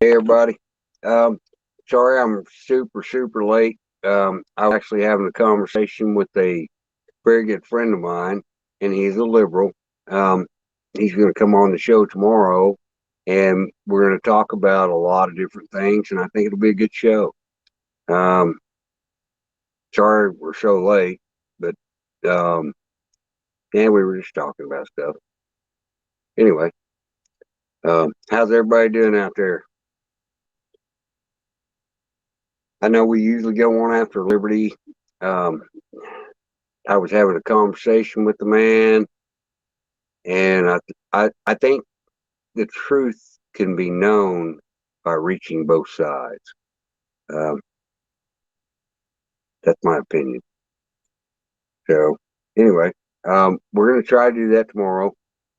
Hey everybody. Um, Sorry I'm super late. I was actually having a conversation with a very good friend of mine, and he's a liberal. Um, he's going to come on the show tomorrow, and we're going to talk about a lot of different things, and I think it'll be a good show. Um, Sorry we're so late, but um, yeah, we were just talking about stuff. Anyway, how's everybody doing out there? I know we usually go on after Liberty. Um, I was having a conversation with the man, and I think the truth can be known by reaching both sides. Um, that's my opinion. So anyway, we're going to try to do that tomorrow.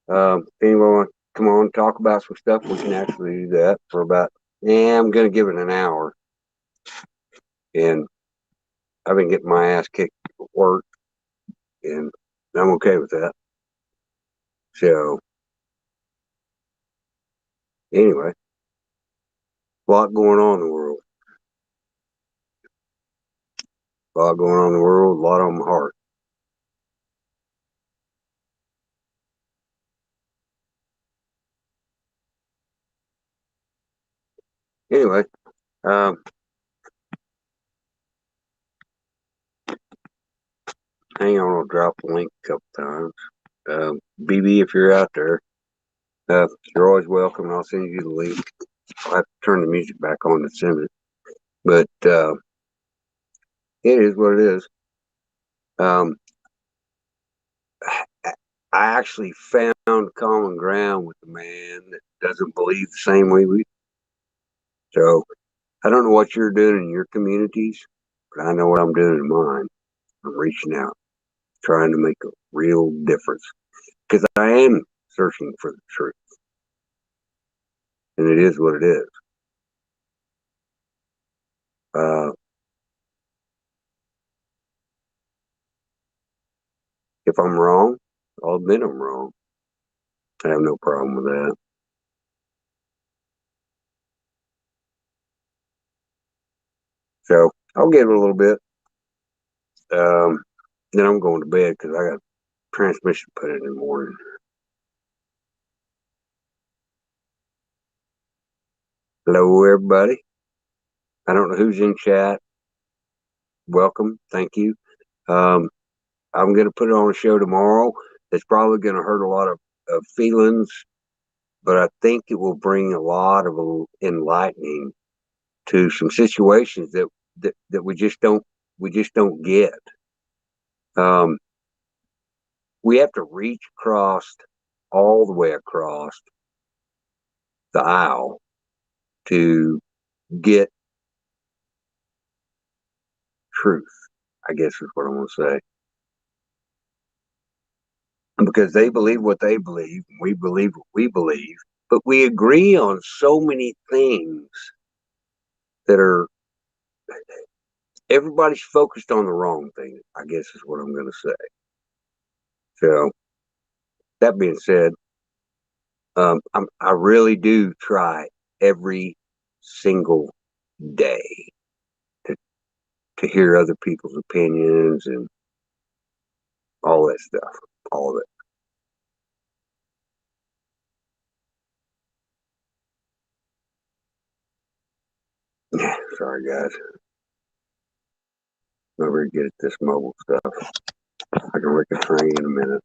If anyone want to come on and talk about some stuff, we can actually do that for about. Yeah, I'm going to give it an hour, and I've been getting my ass kicked at work, and I'm okay with that. So anyway, a lot going on in the world. A lot going on in the world. A lot on my heart. Anyway, um, hang on, I'll drop the link a couple times. BB, if you're out there, you're always welcome. I'll send you the link. I'll have to turn the music back on to send it. But it is what it is. Um, I actually found common ground with a man that doesn't believe the same way we do. So I don't know what you're doing in your communities, but I know what I'm doing in mine. I'm reaching out, trying to make a real difference because I am searching for the truth, and it is what it is. Uh, if I'm wrong, I'll admit I'm wrong. I have no problem with that. So I'll give it a little bit. Um, then I'm going to bed because I got transmission put in the morning. Hello, everybody. I don't know who's in chat. Welcome. Thank you. Um, I'm going to put it on a show tomorrow. It's probably going to hurt a lot of feelings, but I think it will bring a lot of enlightening to some situations that we just don't get. Um, we have to reach across all the way across the aisle to get truth, I guess is what I want to say. Because they believe what they believe, we believe what we believe, but we agree on so many things that are everybody's focused on the wrong thing, I guess is what I'm going to say. So that being said, I really do try every single day to, to hear other people's opinions and all that stuff, all of it. Yeah, sorry guys. I'm not very good at this mobile stuff. I can wreck a train in a minute.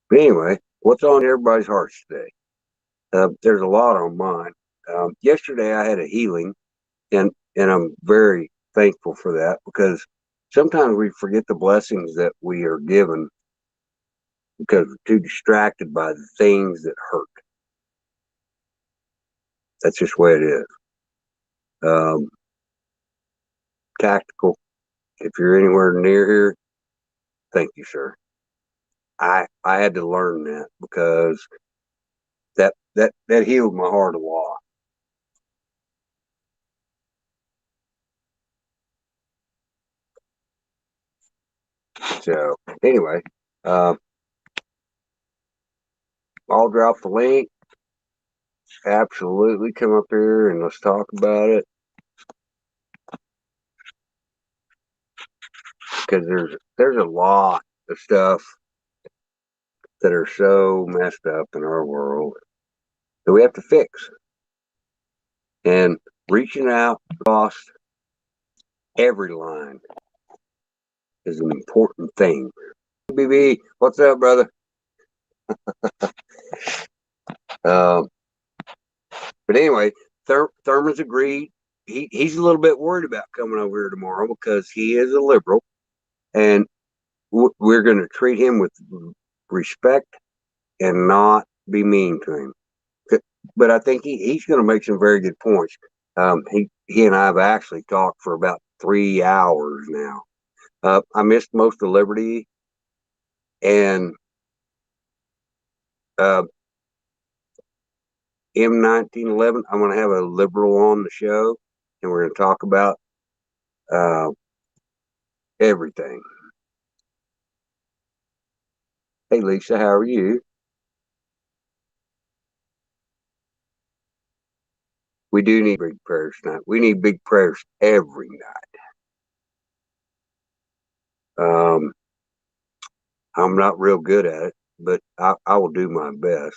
But anyway, what's on everybody's hearts today? There's a lot on mine. Yesterday I had a healing, and I'm very thankful for that because sometimes we forget the blessings that we are given because we're too distracted by the things that hurt. That's just the way it is. Um, Tactical. If you're anywhere near here, thank you, sir. I had to learn that because that healed my heart a lot. So anyway, I'll drop the link. Absolutely, come up here and let's talk about it. Because there's a lot of stuff that are so messed up in our world that we have to fix. And reaching out across every line is an important thing. BB, what's up, brother? But anyway, Thurman's agreed. He's a little bit worried about coming over here tomorrow because he is a liberal, and we're going to treat him with respect and not be mean to him. But I think he's going to make some very good points. He and I have actually talked for about 3 hours now. I missed most of Liberty, and M1911. I'm going to have a liberal on the show, and we're going to talk about everything. Hey, Lisa, how are you? We do need big prayers tonight. We need big prayers every night. I'm not real good at it, but I will do my best.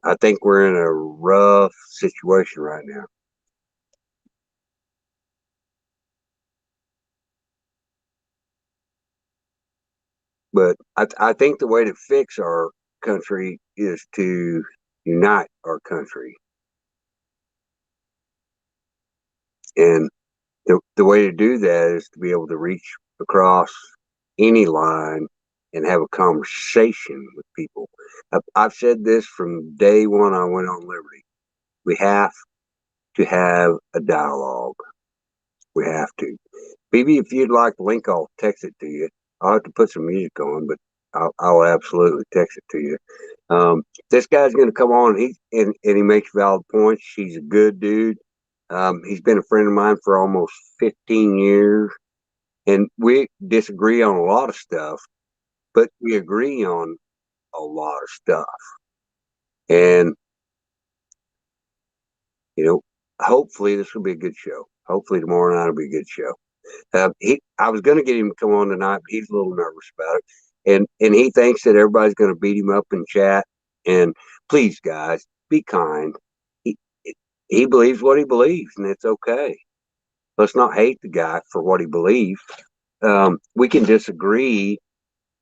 I think we're in a rough situation right now. But I think the way to fix our country is to unite our country. And the way to do that is to be able to reach across any line and have a conversation with people. I've said this from day one I went on Liberty. We have to have a dialogue. We have to. Maybe if you'd like the link, I'll text it to you. I'll have to put some music on, but I'll absolutely text it to you. This guy's going to come on. And he makes valid points. He's a good dude. He's been a friend of mine for almost 15 years, and we disagree on a lot of stuff, but we agree on a lot of stuff. And hopefully this will be a good show. Hopefully tomorrow night will be a good show. I was going to get him to come on tonight, but he's a little nervous about it, and he thinks that everybody's going to beat him up in chat. And please, guys, be kind. He he believes what he believes, and it's okay. Let's not hate the guy for what he believes. We can disagree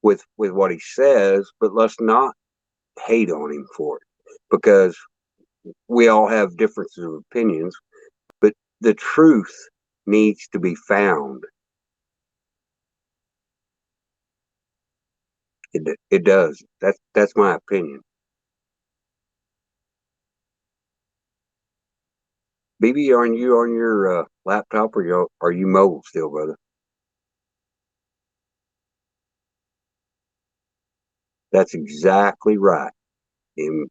with what he says, but let's not hate on him for it, because we all have differences of opinions. But the truth needs to be found. It does. That's my opinion. BB, are you on your laptop, or are you mobile still, brother? That's exactly right. In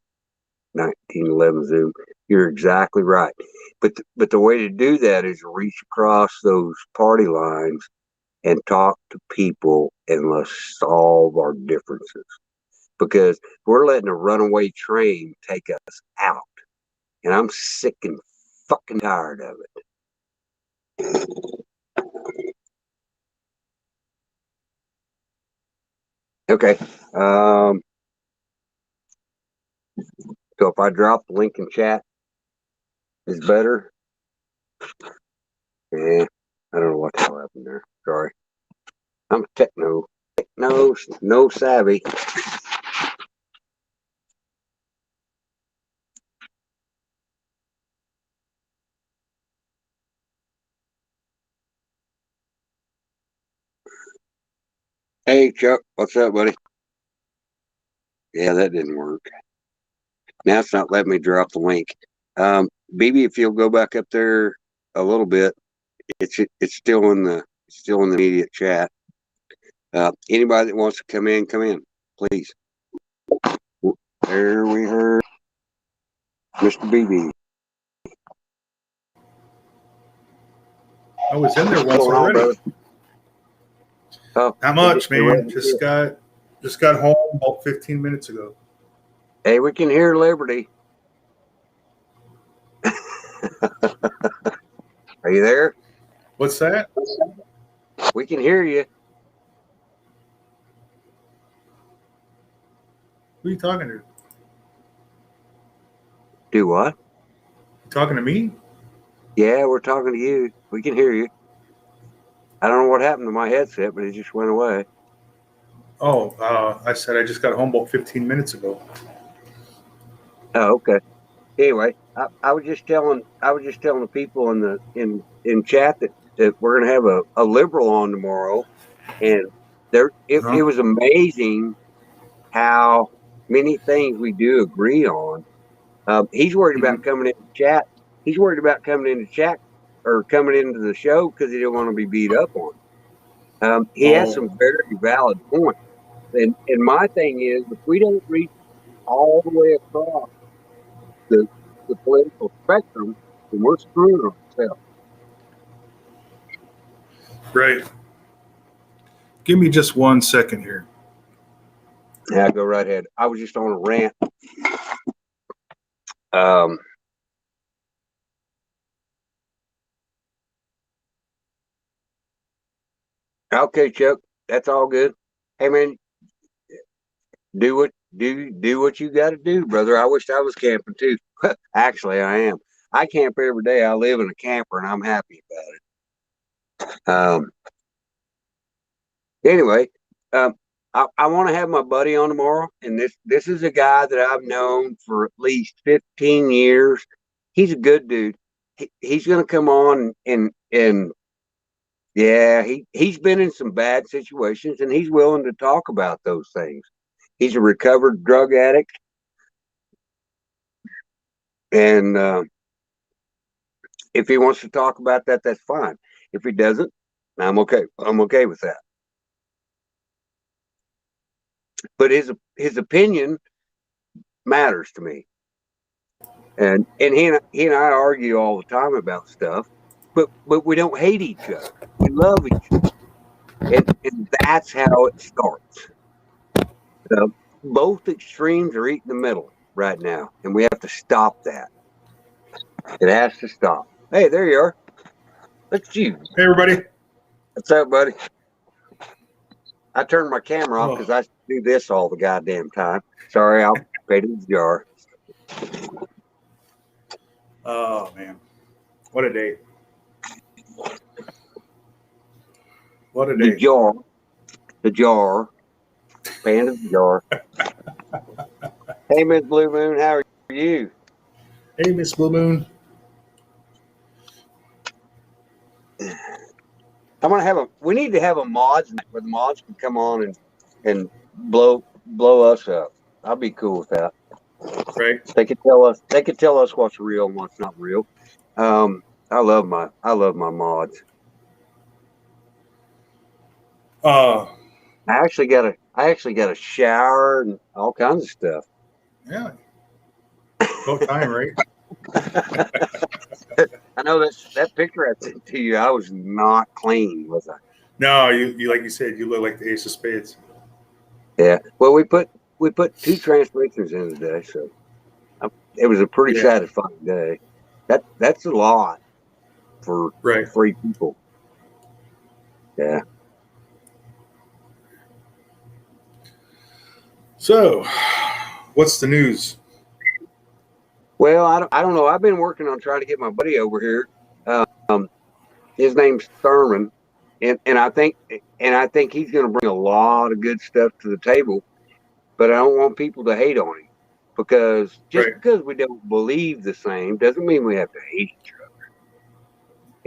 1911 Zoom, you're exactly right. But the way to do that is reach across those party lines and talk to people, and let's solve our differences. Because we're letting a runaway train take us out, and I'm sick and fucking tired of it. Okay. So if I drop the link in chat, is better. Yeah, I don't know what the hell happened there. Sorry. I'm no savvy. Hey, Chuck, what's up, buddy? Yeah, that didn't work. Now it's not letting me drop the link. BB, if you'll go back up there a little bit, it's still in the immediate chat. Anybody that wants to come in, please. There we heard Mr. BB. I was in there once already. Oh, Not much, man. Just got home about 15 minutes ago. Hey, we can hear Liberty. Are you there? What's that? We can hear you. Who are you talking to? Do what? You talking to me? Yeah, we're talking to you. We can hear you. I don't know what happened to my headset, but it just went away. Oh, I said I just got home about 15 minutes ago. Oh, okay. Anyway, I was just telling the people in chat that we're gonna have a liberal on tomorrow, and it was amazing how many things we do agree on. He's worried about coming into chat. He's worried about coming into chat or coming into the show because he didn't want to be beat up on. He has some very valid points. And my thing is, if we don't reach all the way across the political spectrum, then we're screwing ourselves. Right. Give me just 1 second here. Yeah, go right ahead. I was just on a rant. Okay, Chuck, that's all good. Hey, man, do what you got to do, brother. I wish I was camping too. Actually, I am. I camp every day. I live in a camper, and I'm happy about it. Anyway, I want to have my buddy on tomorrow, and this is a guy that I've known for at least 15 years. He's a good dude. He's going to come on and yeah, he's been in some bad situations, and he's willing to talk about those things. He's a recovered drug addict, and if he wants to talk about that, that's fine. If he doesn't, I'm okay. I'm okay with that. But his opinion matters to me, and he and I argue all the time about stuff, but we don't hate each other. We love each other, and that's how it starts. Both extremes are eating the middle right now, and we have to stop that. It has to stop. Hey, there you are. That's you. Hey, everybody. What's up, buddy? I turned my camera off because I do this all the goddamn time. Sorry, I'll pay to the jar. Oh, man. What a day. What a day. The jar. Pan of the jar. Hey, Miss Blue Moon, how are you? Hey, Miss Blue Moon. We need to have a mods night where the mods can come on and blow us up. I'll be cool with that. Right. They could tell us what's real and what's not real. I love my mods. I actually got a shower and all kinds of stuff. Yeah. About time, right? I know that picture I sent to you. I was not clean, was I? No, you like you said, you look like the Ace of Spades. Yeah. Well, we put 2 transmissions in today, so it was a pretty satisfying day. That's a lot for 3 people. Yeah. So, what's the news? Well, I don't know. I've been working on trying to get my buddy over here. His name's Thurman, and I think he's going to bring a lot of good stuff to the table. But I don't want people to hate on him because because we don't believe the same doesn't mean we have to hate each other.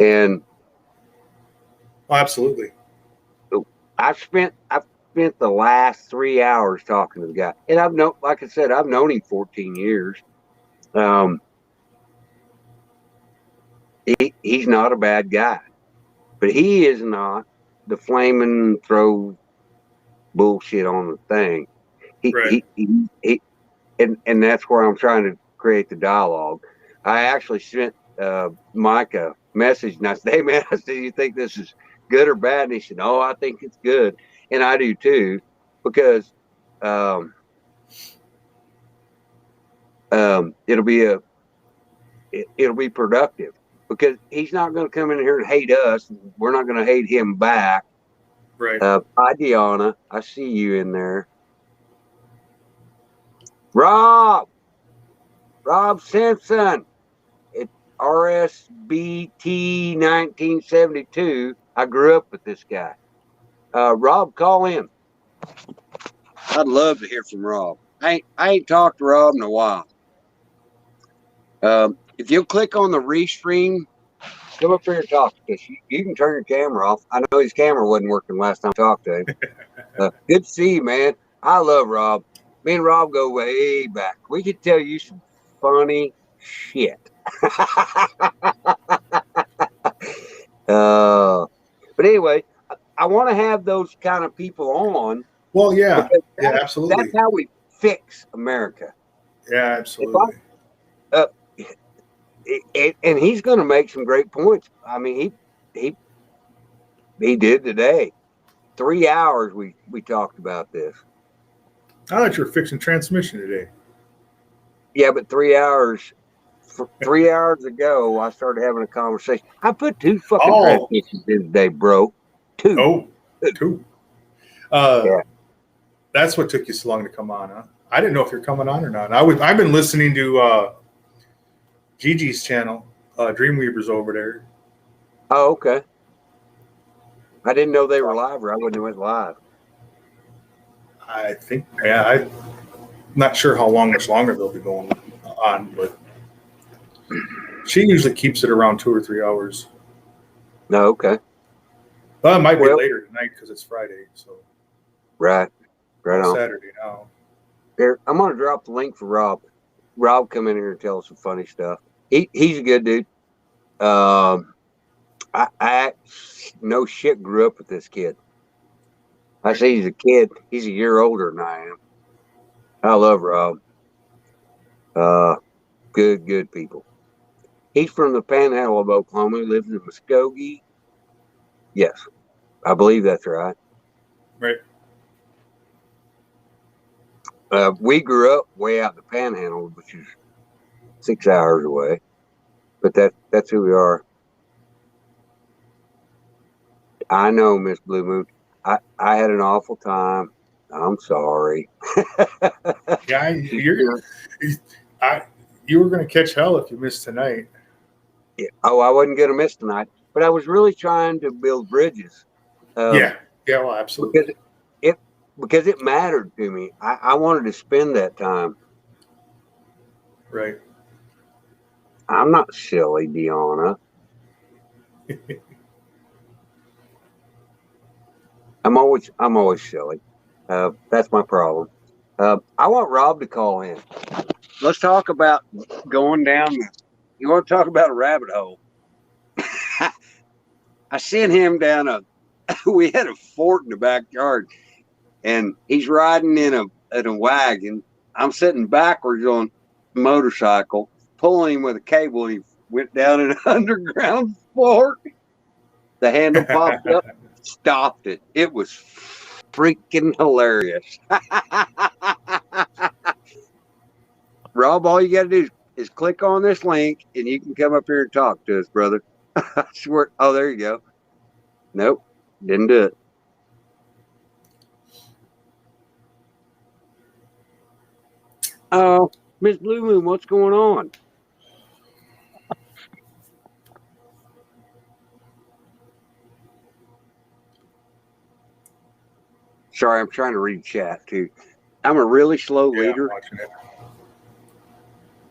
And absolutely, I've spent the last 3 hours talking to the guy, and like I said, I've known him 14 years. He's not a bad guy, but he is not the flaming throw bullshit on the thing. And that's where I'm trying to create the dialogue. I actually sent Mike a message, and I said, "Hey man, I said, you think this good or bad? And he said, "Oh, I think it's good," and I do too, because um, it'll be productive because he's not going to come in here and hate us. We're not going to hate him back. Right. Hi, Deanna. I see you in there. Rob Simpson. It's RSBT 1972. I grew up with this guy. Rob, call in. I'd love to hear from Rob. I ain't talked to Rob in a while. If you'll click on the restream, come up here and talk to us. You can turn your camera off. I know his camera wasn't working last time I talked to him. Good to see you, man. I love Rob. Me and Rob go way back. We could tell you some funny shit. But anyway, I want to have those kind of people on Well, yeah. because Yeah, that's absolutely. how we fix America. Yeah, absolutely. Uh, and he's going to make some great points. I mean, he did today. 3 hours we talked about this. I thought you were fixing transmission today. Yeah, but 3 hours. 3 hours ago, I started having a conversation. I put 2 fucking transmissions in today, bro. 2. Oh, 2. Yeah. That's what took you so long to come on, huh? I didn't know if you're coming on or not. I've been listening to Gigi's channel, Dreamweaver's over there. Oh, okay. I didn't know they were live, or I wouldn't have went live. I think, yeah, I'm not sure how much longer they'll be going on, but she usually keeps it around 2 or 3 hours. No, okay. Well, it might be later tonight because it's Friday. So right on. Saturday now. Here, I'm gonna drop the link for Rob. Rob, come in here and tell us some funny stuff. He's a good dude. I no shit grew up with this kid. I say he's a kid. He's a year older than I am. I love Rob. Good people. He's from the Panhandle of Oklahoma. He lives in Muskogee. Yes, I believe that's right. Right. We grew up way out in the Panhandle, which is 6 hours away. But that's who we are. I know, Miss Blue Moon. I had an awful time. I'm sorry. Yeah, you were going to catch hell if you missed tonight. Yeah. Oh, I wasn't going to miss tonight, but I was really trying to build bridges. Yeah, well, absolutely. Because it mattered to me. I wanted to spend that time. Right. I'm not silly, Deanna. I'm always silly. That's my problem. I want Rob to call in. Let's talk about going down. You want to talk about a rabbit hole? I sent him down we had a fort in the backyard, and he's riding in a wagon. I'm sitting backwards on a motorcycle, pulling him with a cable. He went down an underground fort. The handle popped up, stopped it. It was freaking hilarious. Rob, all you got to do is click on this link, and you can come up here and talk to us, brother. I swear. Oh, there you go. Nope, didn't do it. Oh, Miss Blue Moon, what's going on? Sorry, I'm trying to read chat too. I'm a really slow reader.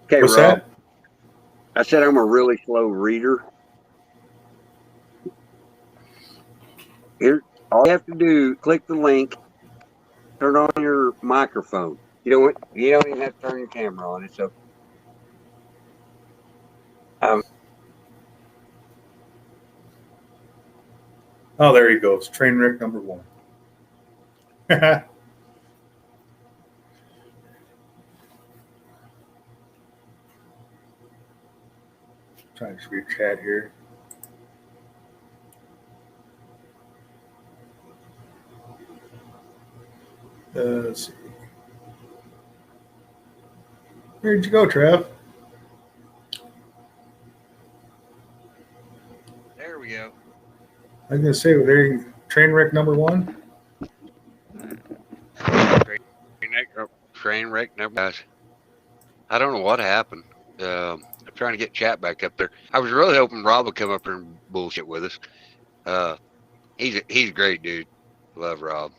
Okay, What's Rob. that? I said I'm a really slow reader. Here, all you have to do, click the link, turn on your microphone. You don't even have to turn your camera on. It's okay. Oh, there he goes. Train wreck number 1. Trying to read chat here. Let's see. Where'd you go, Trav? There we go. I was gonna say, there, train wreck number one. Train wreck number. Guys, I don't know what happened. I'm trying to get chat back up there. I was really hoping Rob would come up here and bullshit with us. He's a great dude. Love Rob.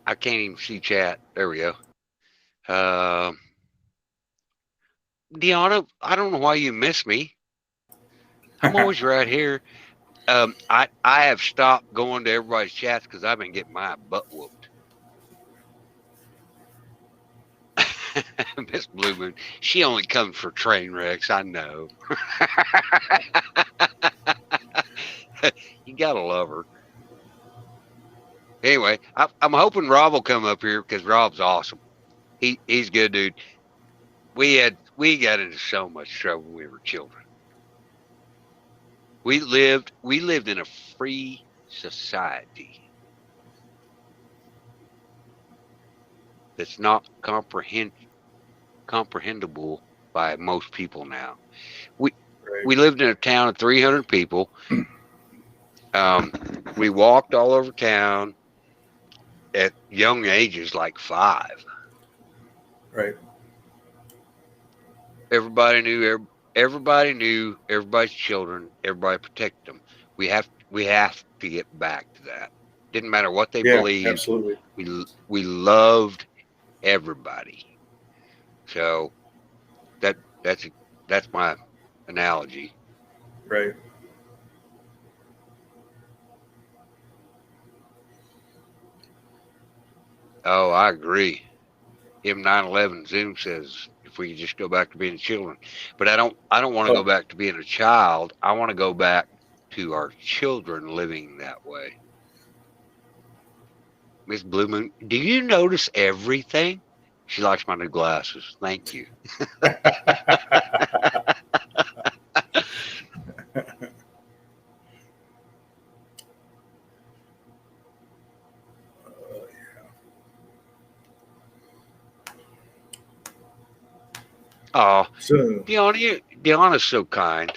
I can't even see chat. There we go. Deanna, I don't know why you miss me. I'm always right here. I have stopped going to everybody's chats because I've been getting my butt whooped. Miss Blue Moon, she only comes for train wrecks. I know. You gotta love her. Anyway, I'm hoping Rob will come up here because Rob's awesome. He's good, dude. We got into so much trouble when we were children. We lived in a free society that's not comprehensible by most people now. We lived in a town of 300 people. We walked all over town at young ages, like 5. Right. Everybody knew everybody's children. Everybody protected them. We have to get back to that. Didn't matter what they believed. Absolutely. We loved everybody. So that's my analogy. Right. Oh, I agree. M911 Zoom says if we could just go back to being children, but I don't want to go back to being a child. I want to go back to our children living that way. Miss Blue Moon, do you notice everything? She likes my new glasses. Thank you. Oh, Deanna's so kind.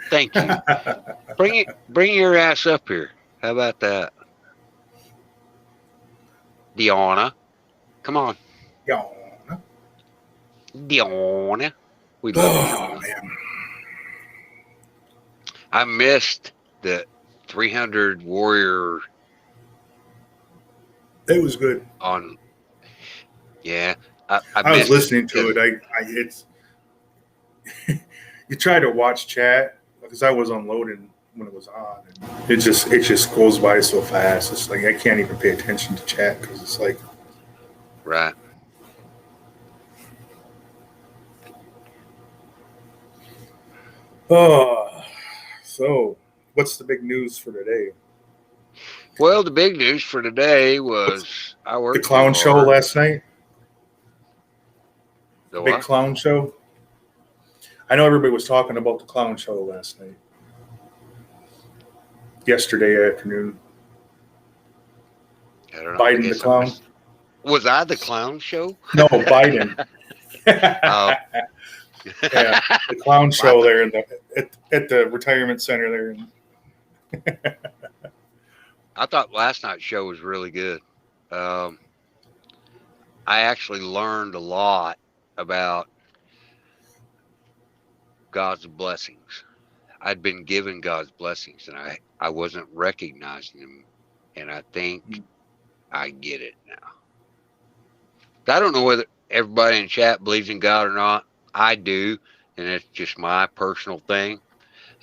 Thank you. Bring your ass up here. How about that? Deanna. Come on. Deanna. We love you. Man. I missed the 300 Warrior. It was good. Yeah. I was listening to it. It's you try to watch chat because I was unloading when it was on. And it just goes by so fast. It's like I can't even pay attention to chat because it's like right. Oh, so what's the big news for today? Well, the big news for today was I worked the clown show last night. The big what? Clown show. I know everybody was talking about the clown show last night. Yesterday afternoon. I don't know. Biden the clown. Was I the clown show? No, Biden. Oh. Yeah, the clown show there at the retirement center there. I thought last night's show was really good. I actually learned a lot about God's blessings. I'd been given God's blessings and I wasn't recognizing them. And I think I get it now. I don't know whether everybody in chat believes in God or not. I do. And it's just my personal thing.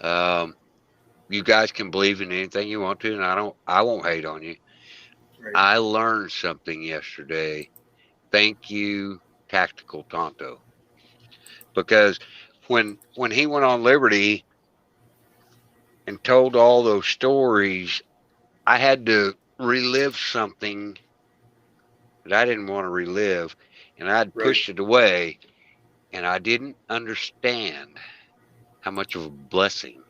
You guys can believe in anything you want to, and I won't hate on you. Right. I learned something yesterday. Thank you, Tactical Tonto. Because when he went on Liberty and told all those stories, I had to relive something that I didn't want to relive, and I'd pushed it away, and I didn't understand how much of a blessing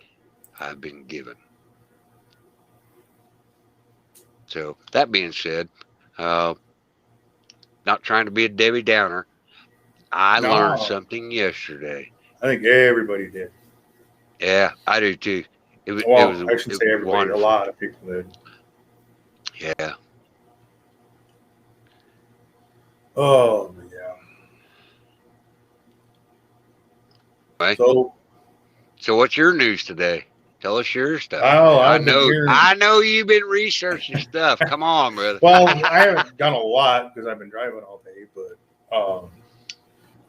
I've been given. So that being said, uh, not trying to be a Debbie Downer, I learned No, something yesterday. I think everybody did. Yeah, I do too. Well, I shouldn't It say was everybody. A wonderful. lot of people did. Yeah. Oh, yeah. Right. So, So what's your news today? Tell us your stuff, oh, man. I've been hearing. I know you've been researching stuff. Come on, brother. Well, I haven't done a lot because I've been driving all day, but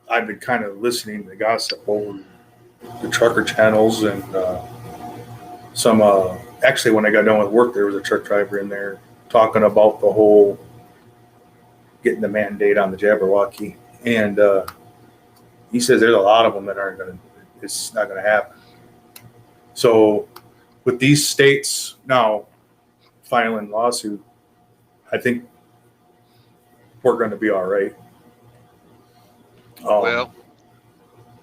I've been kind of listening to gossip over the trucker channels and some. Actually, when I got done with work, there was a truck driver in there talking about the whole getting the mandate on the Jabberwocky, and he says there's a lot of them that aren't going to. It's not going to happen. So, with these states now filing lawsuit, I think we're going to be all right. Well,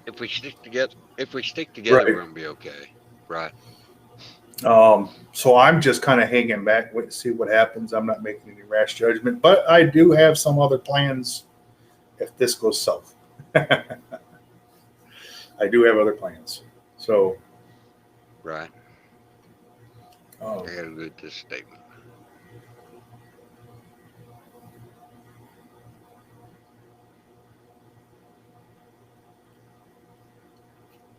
if we stick together, Right. we're gonna be okay. Right. So I'm just kind of hanging back, wait to see what happens. I'm not making any rash judgment, but I do have some other plans if this goes south. I do have other plans. So, Right. um, I gotta agree with this statement.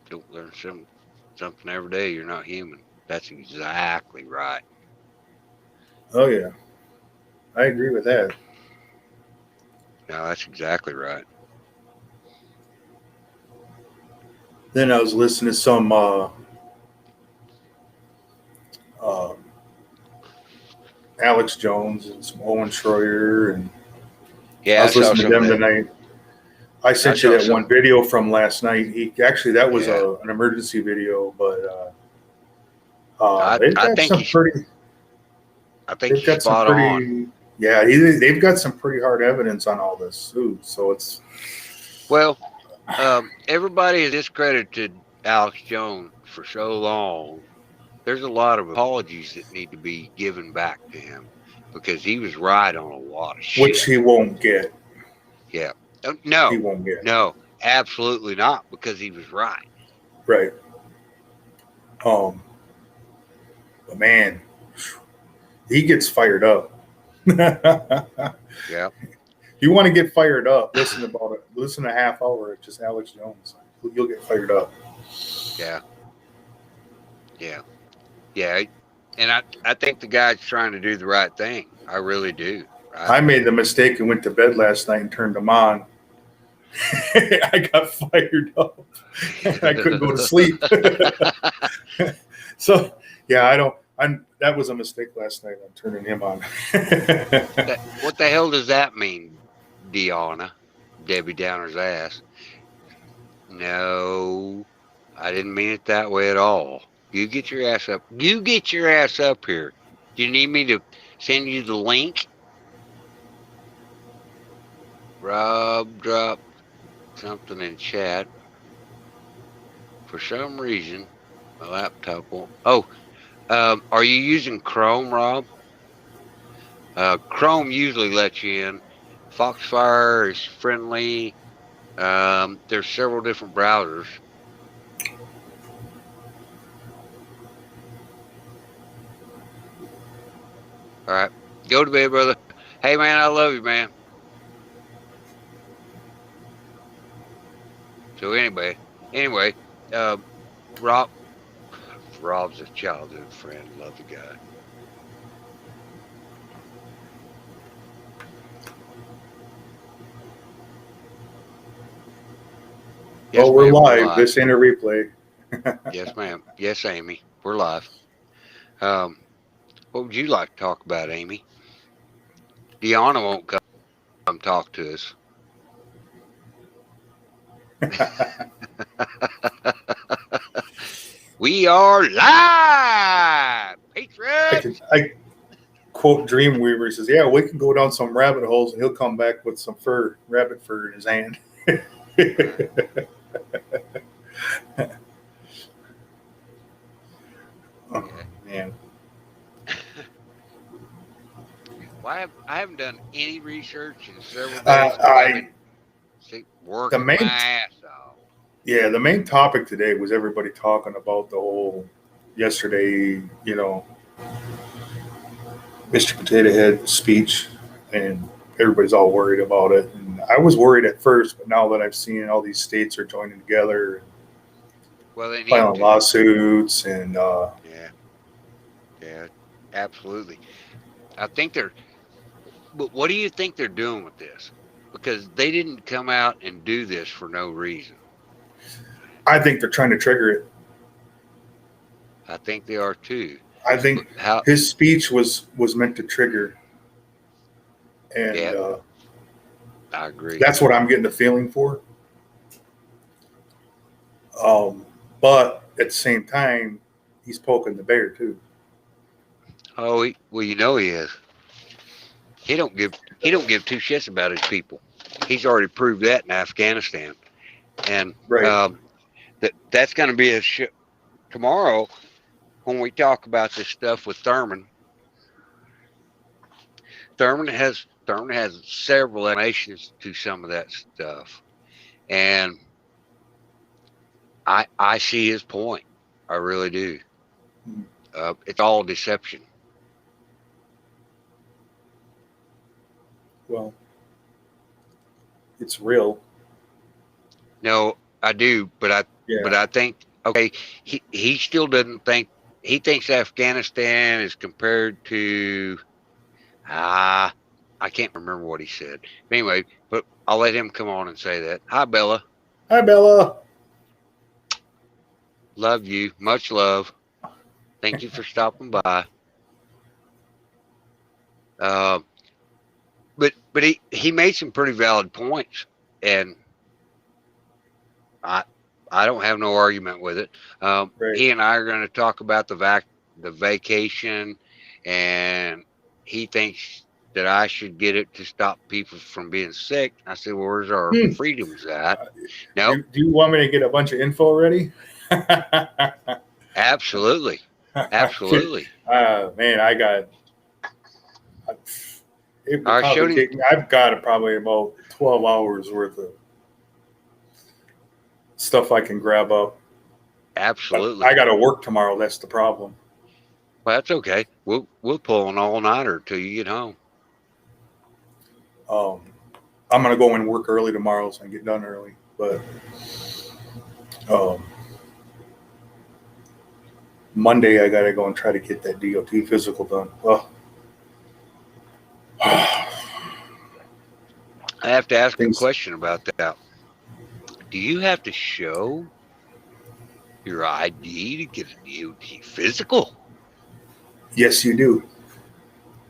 Don't learn something every day. You're not human. That's exactly right. oh yeah, I agree with that. No, that's exactly right. Then I was listening to some uh, Alex Jones and some Owen Schroyer, and I Yeah, I was saw listening to some of them that. tonight. I sent you saw that one some. video from last night. He actually that was Yeah. an emergency video, but I they've I got think some he's pretty. I think They've he's got some spot on. pretty. Yeah, they've got some pretty hard evidence on all this too. So it's Well, everybody has discredited Alex Jones for so long. There's a lot of apologies that need to be given back to him because he was right on a lot of which shit. he won't get. Yeah. He No, won't get. no, absolutely not because he was right. Right. But man, he gets fired up. Yeah. You want to get fired up? Listen to a half hour of just Alex Jones. You'll get fired up. Yeah. Yeah. Yeah. And I think the guy's trying to do the right thing. I really do. Right. I made the mistake and went to bed last night and turned them on. I got fired up. I couldn't go to sleep. So yeah, that was a mistake last night. I'm turning him on. What the hell does that mean, Deanna? Debbie Downer's ass. No, I didn't mean it that way at all. You get your ass up. You get your ass up here. Do you need me to send you the link? Rob dropped something in chat. For some reason, my laptop won't. Oh, are you using Chrome, Rob? Chrome usually lets you in. Foxfire is friendly. There's several different browsers. All right, go to bed, brother. Hey, man, I love you, man. So anyway, Rob, Rob's a childhood friend. Love the guy. Yes, Well, we're ma'am, live. This ain't a replay. Yes, ma'am. Yes, Amy. We're live. What would you like to talk about, Amy? Deanna won't come talk to us. We are live, Patriots. I quote Dreamweaver. He says, "Yeah, we can go down some rabbit holes, and he'll come back with some rabbit fur in his hand." Oh, man. I haven't done any research in several days because I've been The working my main, ass off. yeah, the main topic today was everybody talking about the whole yesterday, Mr. Potato Head speech, and everybody's all worried about it. And I was worried at first, but now that I've seen all these states are joining together, Well, they need filing to. lawsuits, and Yeah, yeah, absolutely. I think they're. But what do you think they're doing with this? Because they didn't come out and do this for no reason. I think they're trying to trigger it. I think they are too. I But think how? his speech was meant to trigger, and Yeah, I agree. that's what I'm getting the feeling for. But at the same time, he's poking the bear too. Oh, well, you know he is. He don't give two shits about his people. He's already proved that in Afghanistan, and Right. that's going to be a tomorrow when we talk about this stuff with Thurman. Thurman has several explanations to some of that stuff, and I see his point. I really do. Hmm. It's all deception. Well, it's real. No, I do, but Yeah. I think okay. He still doesn't think he thinks Afghanistan is compared to ah. I can't remember what he said. Anyway, but I'll let him come on and say that. Hi, Bella. Hi, Bella. Love you. Much love. Thank you for stopping by. Uh, but he made some pretty valid points, and I I don't have no argument with it. Right. He and I are going to talk about the vacation, and he thinks that I should get it to stop people from being sick. I said, well, where's our Hmm. freedoms at? Uh, Nope, do you want me to get a bunch of info ready? absolutely, absolutely. Man, I got. It would I probably showed him take me. I've got probably about 12 hours worth of stuff I can grab up. absolutely. I got to work tomorrow. That's the problem. Well, that's okay. We'll pull an all nighter till you get home. Um, I'm gonna go and work early tomorrow, so I can get done early. But um, Monday, I gotta go and try to get that DOT physical done. Well, I have to ask a things. question about that. Do you have to show your ID to get a DOT physical? Yes, you do.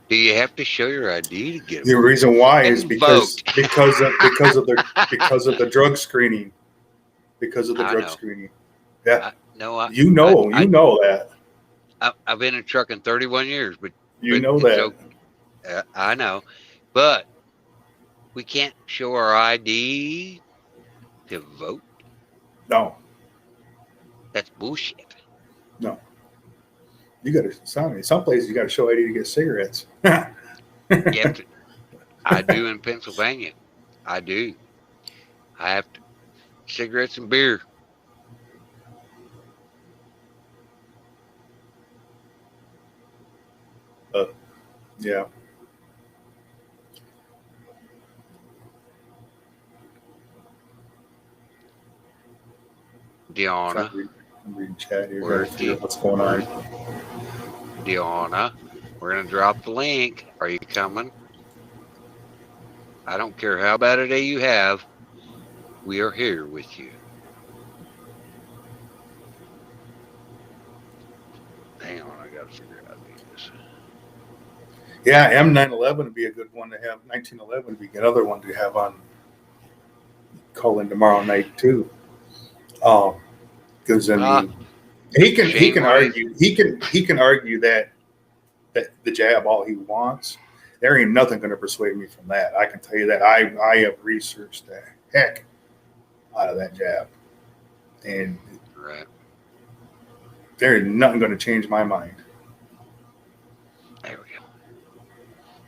Do you have to show your ID to get The reason why is and vote? because of the drug screening. Because of the I drug know. screening. Yeah, No, you know that. I've been in trucking 31 years, but You know it's that. okay. I know, but we can't show our ID to vote. No, That's bullshit. no. You got to. Some places you got to show ID to get cigarettes. You have to. I do in Pennsylvania. I do. I have to, cigarettes and beer. Yeah. Deanna, I'm reading chat here. Trying where's to figure out what's going on. Deanna? We're gonna drop the link. Are you coming? I don't care how bad a day you have. We are here with you. Hang on, I gotta figure out how to do this. Yeah, M911 would be a good one to have. 1911 would be another one to have on. Call in tomorrow night too. Because I mean, he can argue that the jab all he wants. There ain't nothing going to persuade me from that. I can tell you that. I have researched the heck out of that jab, and Right. there is nothing going to change my mind. There we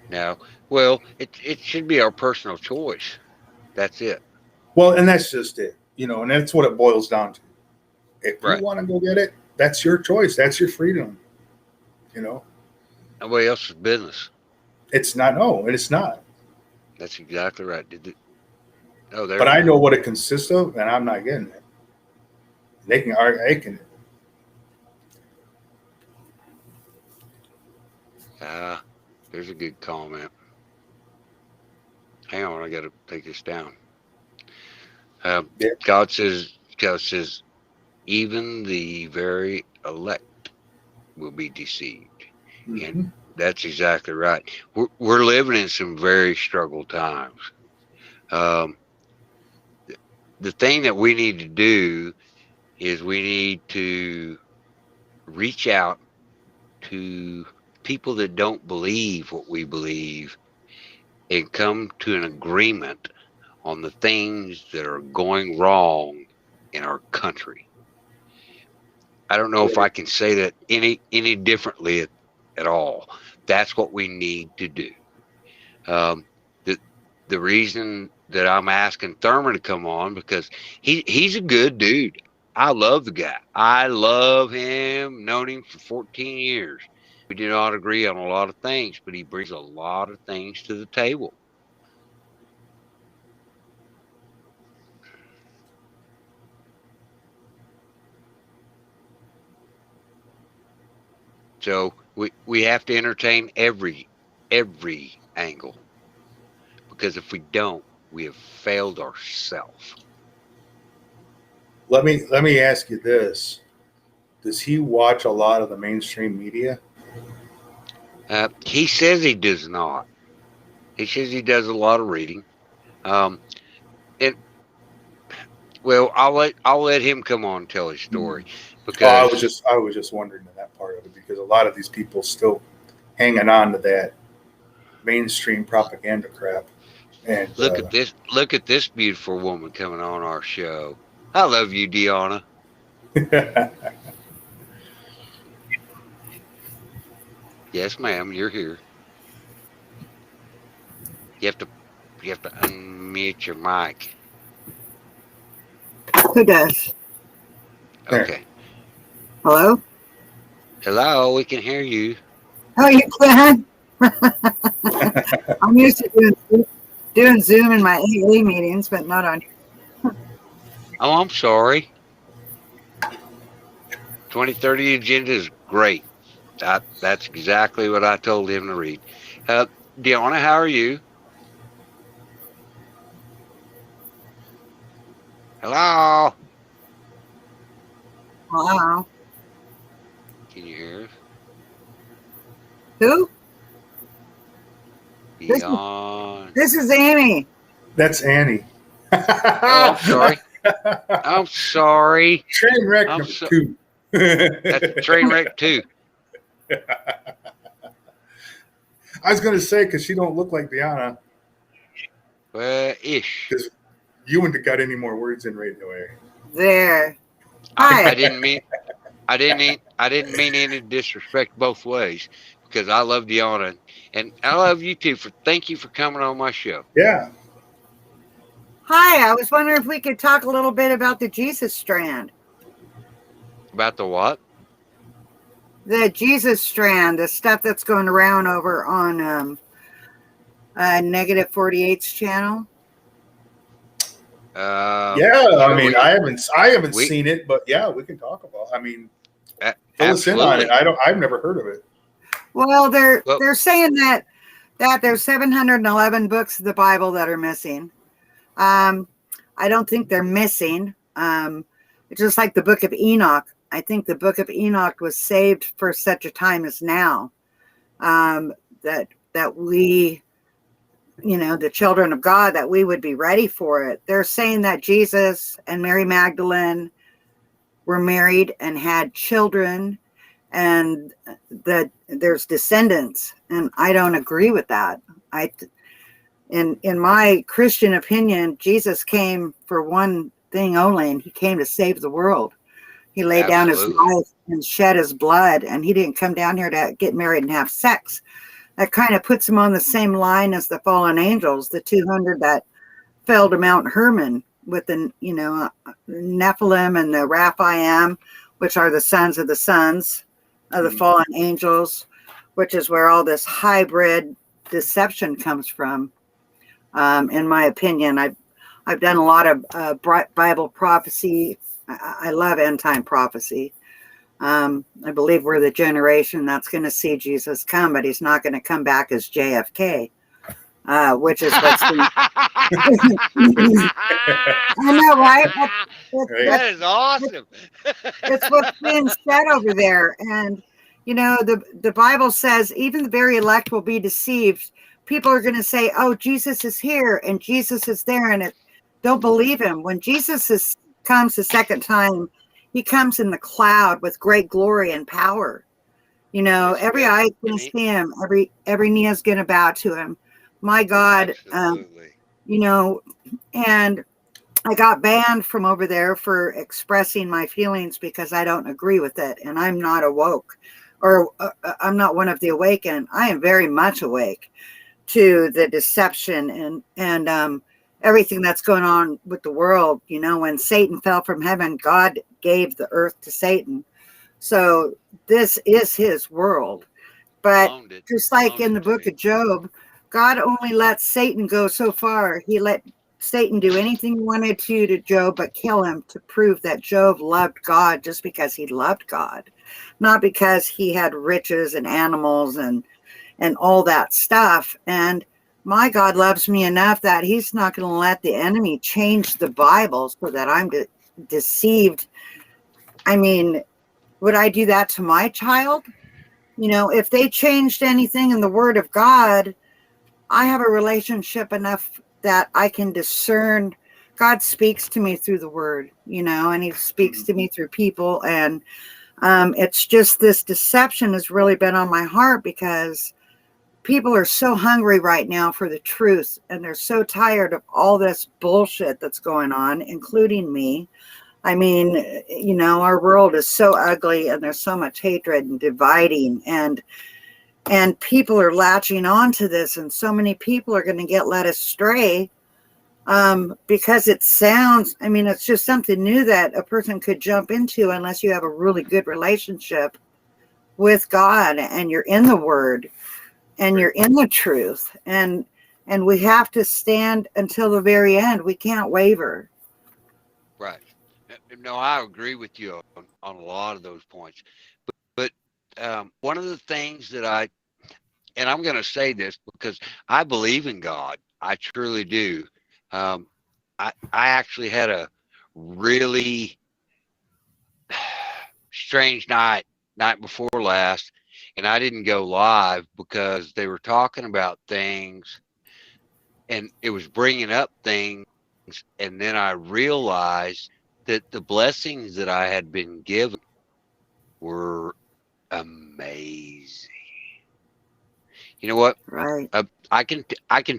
go. Now, well, it should be our personal choice. That's it. Well, and that's just it, and that's what it boils down to. If you Right. want to go get it, that's your choice. That's your freedom. Nobody else's business. It's not. No, it's not. That's exactly right. Oh, there. But I know what it consists of, and I'm not getting it. They can argue. They can. There's a good comment. Hang on, I got to take this down. Yeah. God says, even the very elect will be deceived. Mhm. And that's exactly right. We're living in some very struggled times. The thing that we need to do is we need to reach out to people that don't believe what we believe and come to an agreement on the things that are going wrong in our country. I don't know if I can say that any differently at all. That's what we need to do. The reason that I'm asking Thurman to come on, because he's a good dude. I love the guy. I love him. Known him for 14 years. We do not agree on a lot of things, but he brings a lot of things to the table. So we have to entertain every angle, because if we don't, we have failed ourselves. Let me ask you this: does he watch a lot of the mainstream media? He says he does not. He says he does a lot of reading. And well, I'll let him come on and tell his story, because I was just wondering that part of it, because a lot of these people still hanging on to that mainstream propaganda crap. And look at this beautiful woman coming on our show. I love you, Deanna. Yes, ma'am, you're here. You have to unmute your mic. Who does? There. Okay. Hello? Hello, we can hear you. Oh, you can? I'm used to doing Zoom in my AA meetings, but not on. Oh, I'm sorry. 2030 agenda is great. That's exactly what I told him to read. Deanna, how are you? Hello? Wow. Can you hear us? Who? Beyond. This is Amy. That's Annie. Oh, I'm sorry. I'm sorry. Train wreck I'm number so- 2. That's a train wreck too. I was going to say, because she don't look like Deanna. Ish. You wouldn't have got any more words in right away. There. I Hi. didn't mean any disrespect both ways, because I love Deanna and I love you too. Thank you for coming on my show. Yeah. Hi. I was wondering if we could talk a little bit about the Jesus strand. About the what? The Jesus strand, the stuff that's going around over on Negative 48's channel. Yeah, sure, I mean, I haven't we- seen it, but yeah, we can talk about. I mean, fill us in on absolutely. it. I've never heard of it. Well, they're Well- saying that there's 711 books of the Bible that are missing. I don't think they're missing. It's just like the Book of Enoch. I think the Book of Enoch was saved for such a time as now. That we, the children of God, that we would be ready for it. They're saying that Jesus and Mary Magdalene were married and had children, and that there's descendants, and I don't agree with that. In my Christian opinion, Jesus came for one thing only, and he came to save the world. He laid down his Absolutely. life and shed his blood, and he didn't come down here to get married and have sex. that kind of puts them on the same line as the fallen angels, the 200 that fell to Mount Hermon with the, Nephilim and the Raphaim, which are the sons of the fallen angels, which is where all this hybrid deception comes from. In my opinion, I've done a lot of Bible prophecy. I love end time prophecy. I believe we're the generation that's going to see Jesus come, but he's not going to come back as JFK, which is what's been. I know, right? That is awesome. It's what's being said over there. And, the Bible says even the very elect will be deceived. People are going to say, oh, Jesus is here and Jesus is there, and don't believe him. When Jesus comes the second time, he comes in the cloud with great glory and power. Every eye is going to see him. Every knee is going to bow to him. My God. Absolutely. And I got banned from over there for expressing my feelings because I don't agree with it. And I'm not awoke, or I'm not one of the awakened. I am very much awake to the deception and everything that's going on with the world. When Satan fell from heaven, God gave the earth to Satan. So this is his world. But just like in the book of Job, God only let Satan go so far. He let Satan do anything he wanted to Job, but kill him, to prove that Job loved God just because he loved God, not because he had riches and animals and all that stuff. And my God loves me enough that he's not going to let the enemy change the Bible so that I'm deceived. I mean, would I do that to my child? If they changed anything in the Word of God, I have a relationship enough that I can discern. God speaks to me through the Word, and he speaks to me through people. And it's just this deception has really been on my heart because people are so hungry right now for the truth, and they're so tired of all this bullshit that's going on, including me. I mean, our world is so ugly, and there's so much hatred and dividing, and people are latching on to this, and so many people are going to get led astray because it sounds, it's just something new that a person could jump into unless you have a really good relationship with God and you're in the Word and you're in the truth, and we have to stand until the very end. We can't waver. Right. No, I agree with you on a lot of those points. But one of the things that and I'm going to say this because I believe in God. I truly do. I actually had a really strange night before last, and I didn't go live because they were talking about things, and it was bringing up things, and then I realized that the blessings that I had been given were amazing. You know what? Right. I can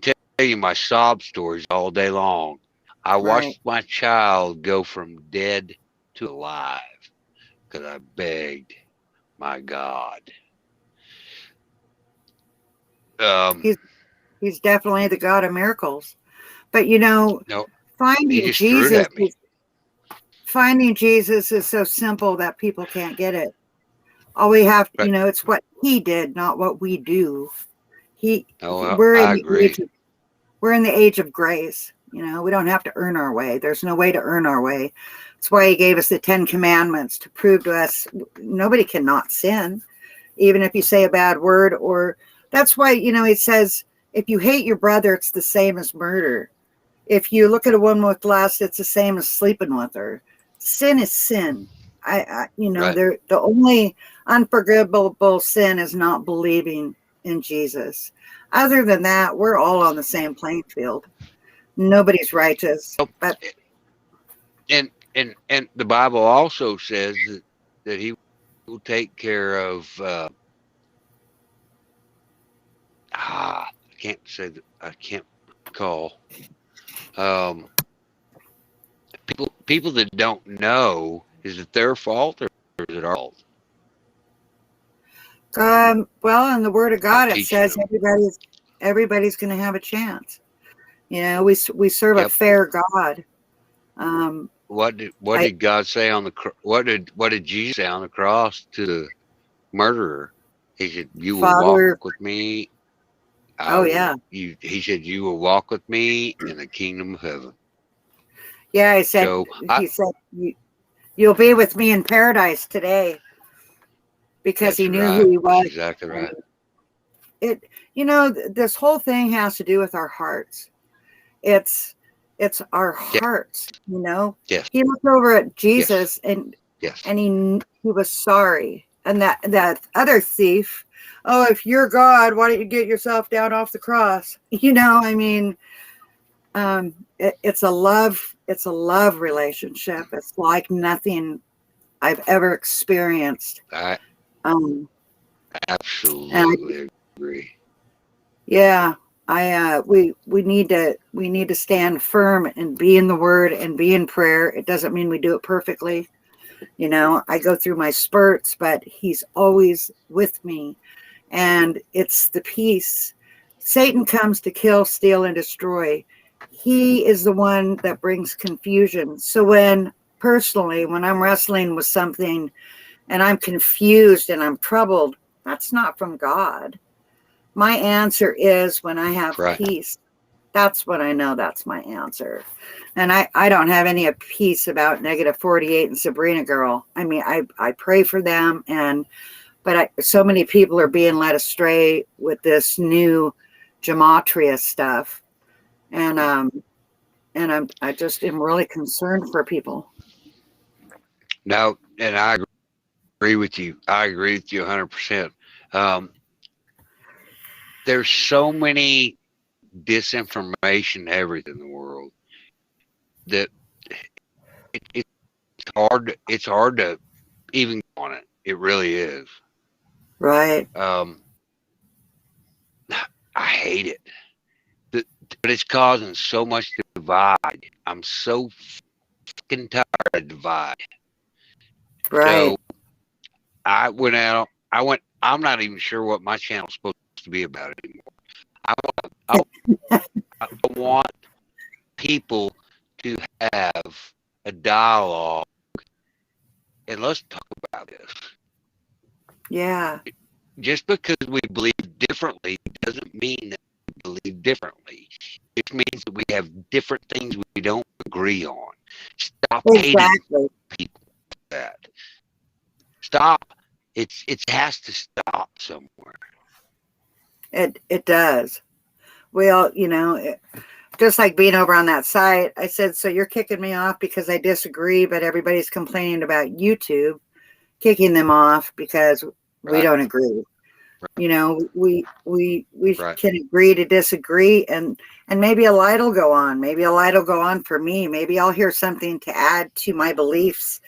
tell you my sob stories all day long. I watched my child go from dead to alive because I begged my God. He's definitely the God of miracles. But finding Jesus is so simple that people can't get it. All we have, it's what he did, not what we do. We're in the age of grace. We don't have to earn our way. There's no way to earn our way. That's why he gave us the 10 Commandments to prove to us nobody cannot sin, even if you say a bad word. Or that's why, he says, if you hate your brother, it's the same as murder. If you look at a woman with lust, it's the same as sleeping with her. Sin is sin. The only unforgivable sin is not believing in Jesus. Other than that, we're all on the same playing field. Nobody's righteous. But and the Bible also says that he will take care of I can't say that, I can't recall. People that don't know, is it their fault or is it our fault? Well, in the Word of God, it teaching says them. everybody's going to have a chance. We serve a Yep. fair God. What did God say on the what did Jesus say on the cross to the murderer? He said, "You will walk Father, with me. oh yeah, He said, "You will walk with me in the kingdom of heaven." yeah. So He said, you'll be with me in paradise today, because that's he knew who right. he That's was. exactly right. This whole thing has to do with our hearts. It's our Yeah. hearts. Yes. He looked over at Yes. Jesus and Yes. he was sorry. And that other thief, oh, if you're God, why don't you get yourself down off the cross? I mean, it's a love relationship. It's like nothing I've ever experienced. I And absolutely agree. yeah, we need to stand firm and be in the Word and be in prayer. It doesn't mean we do it perfectly. I go through my spurts, but he's always with me. And it's the peace. Satan comes to kill, steal, and destroy. He is the one that brings confusion. So when I'm wrestling with something and I'm confused and I'm troubled, that's not from God. My answer is when I have Right. peace. That's when I know that's my answer. And I don't have any peace about negative 48 and Sabrina girl. I mean, I pray for them, but so many people are being led astray with this new gematria stuff. And I just am really concerned for people. No, and I agree with you. I agree with you 100%. There's so many disinformation, everything in the world that it's hard. It's hard to even go on it. It really is. Right. I hate it, but it's causing so much divide. I'm so fucking tired of divide. Right. So I went out. I'm not even sure what my channel's supposed to be about anymore. I want people to have a dialogue and let's talk about this. Yeah. Just because we believe differently doesn't mean that we believe differently. It means that we have different things we don't agree on. Stop hating people like that. Stop. It has to stop somewhere. It does. Well, just like being over on that site, I said, so you're kicking me off because I disagree, but everybody's complaining about YouTube kicking them off because we don't agree. Right. We Right. can agree to disagree, and maybe a light will go on. Maybe a light will go on for me. Maybe I'll hear something to add to my beliefs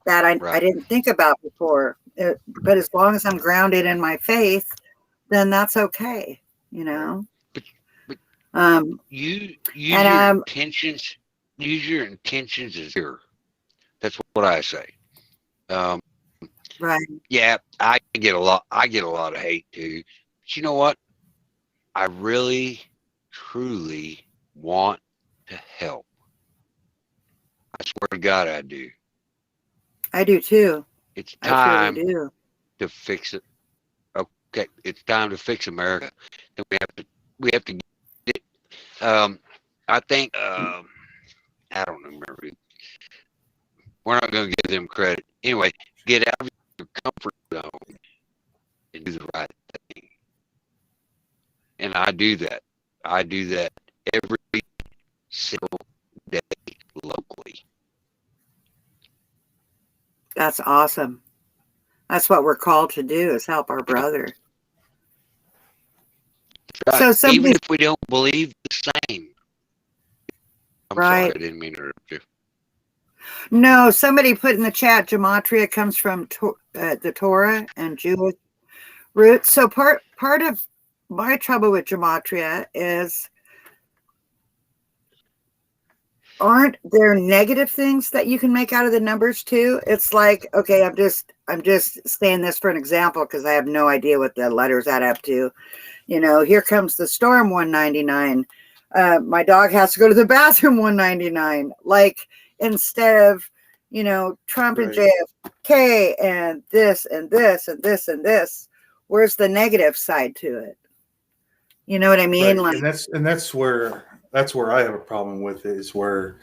that I didn't think about before. But as long as I'm grounded in my faith, then that's okay. But use your intentions. Use your intentions as here. That's what I say. Right. Yeah, I get a lot of hate too. But you know what? I really, truly want to help. I swear to God, I do. I do too. It's time I truly do. to fix it. Okay, it's time to fix America. And we have to get it. I think I don't remember. We're not going to give them credit. Anyway, get out of your comfort zone and do the right thing. And I do that. I do that every single day locally. That's awesome. That's what we're called to do, is help our brother. Right. So even if we don't believe the same. I'm sorry, I didn't mean to interrupt you. No, somebody put in the chat, gematria comes from the Torah and Jewish roots. So part of my trouble with gematria is, aren't there negative things that you can make out of the numbers too? It's like, okay, I'm just saying this for an example because I have no idea what the letters add up to. You know, here comes the storm 199. My dog has to go to the bathroom 199. Like, instead of, you know, Trump and Right. JFK and this and this and this and this, where's the negative side to it? You know what I mean? Right. Like, And that's where I have a problem with it, is where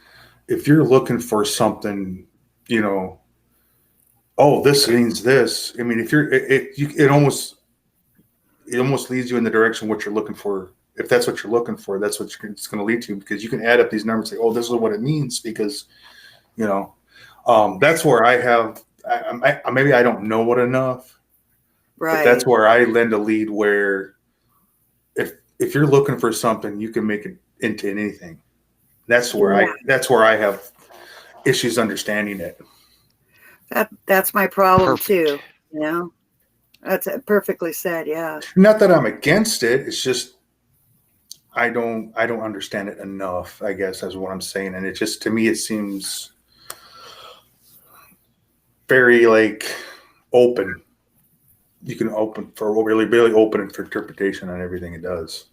if you're looking for something, you know, oh, this means this. I mean, if you're it almost leads you in the direction what you're looking for. If that's what you're looking for, that's what it's going to lead to, because you can add up these numbers and say, oh, this is what it means, because, you know, that's where I have, maybe I don't know it enough, but right. that's where I lend a lead, where if you're looking for something, you can make it into anything. That's where I have issues understanding it. That's my problem Perfect. too. You know, that's perfectly said. Yeah. Not that I'm against it. It's just I don't understand it enough, I guess, is what I'm saying. And it just, to me, it seems very like open. You can open for really open for interpretation on everything it does.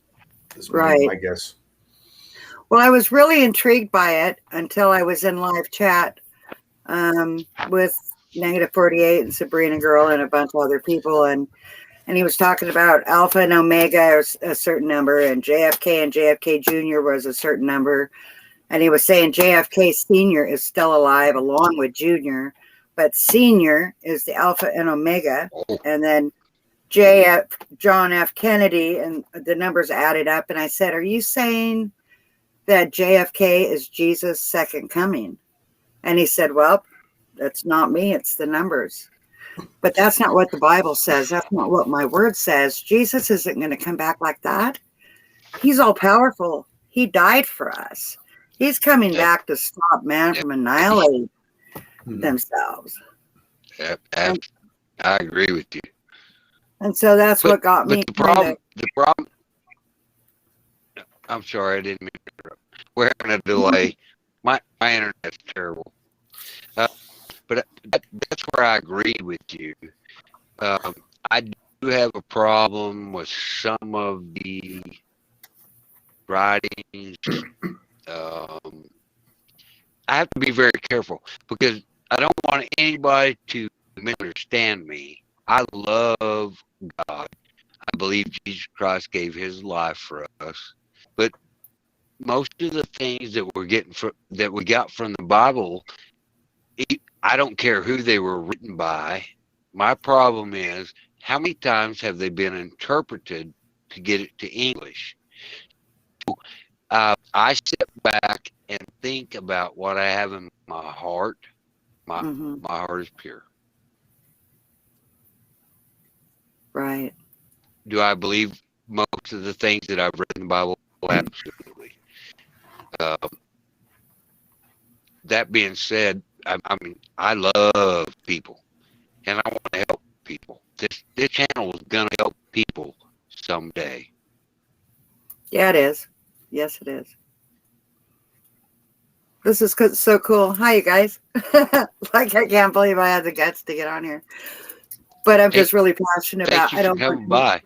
Right. I guess. Well, I was really intrigued by it until I was in live chat with Negative 48 and Sabrina Girl and a bunch of other people, and he was talking about Alpha and Omega is a certain number, and JFK Jr. was a certain number, and he was saying JFK Senior is still alive along with Junior, but Senior is the Alpha and Omega, and then John F. Kennedy, and the numbers added up, and I said, are you saying that JFK is Jesus' second coming? And he said, well, that's not me, it's the numbers. But that's not what the Bible says. That's not what my word says. Jesus isn't going to come back like that. He's all powerful. He died for us. He's coming back to stop man from annihilating themselves. I agree with you. And so that's what got me. The problem, I'm sorry, I didn't mean to interrupt. We're having a delay. My internet's terrible. But that's where I agree with you. I do have a problem with some of the writings. I have to be very careful, because I don't want anybody to misunderstand me. I love God. I believe Jesus Christ gave his life for us. But most of the things that we got from the Bible, I don't care who they were written by. My problem is, how many times have they been interpreted to get it to English? I sit back and think about what I have in my heart. My heart is pure. Right. Do I believe most of the things that I've read in the Bible? Absolutely. That being said, I mean, I love people, and I want to help people. This channel is gonna help people someday. Yeah, it is. Yes, it is. This is so cool. Hi, you guys. Like, I can't believe I had the guts to get on here. But I'm just really passionate about. Thank you for coming by.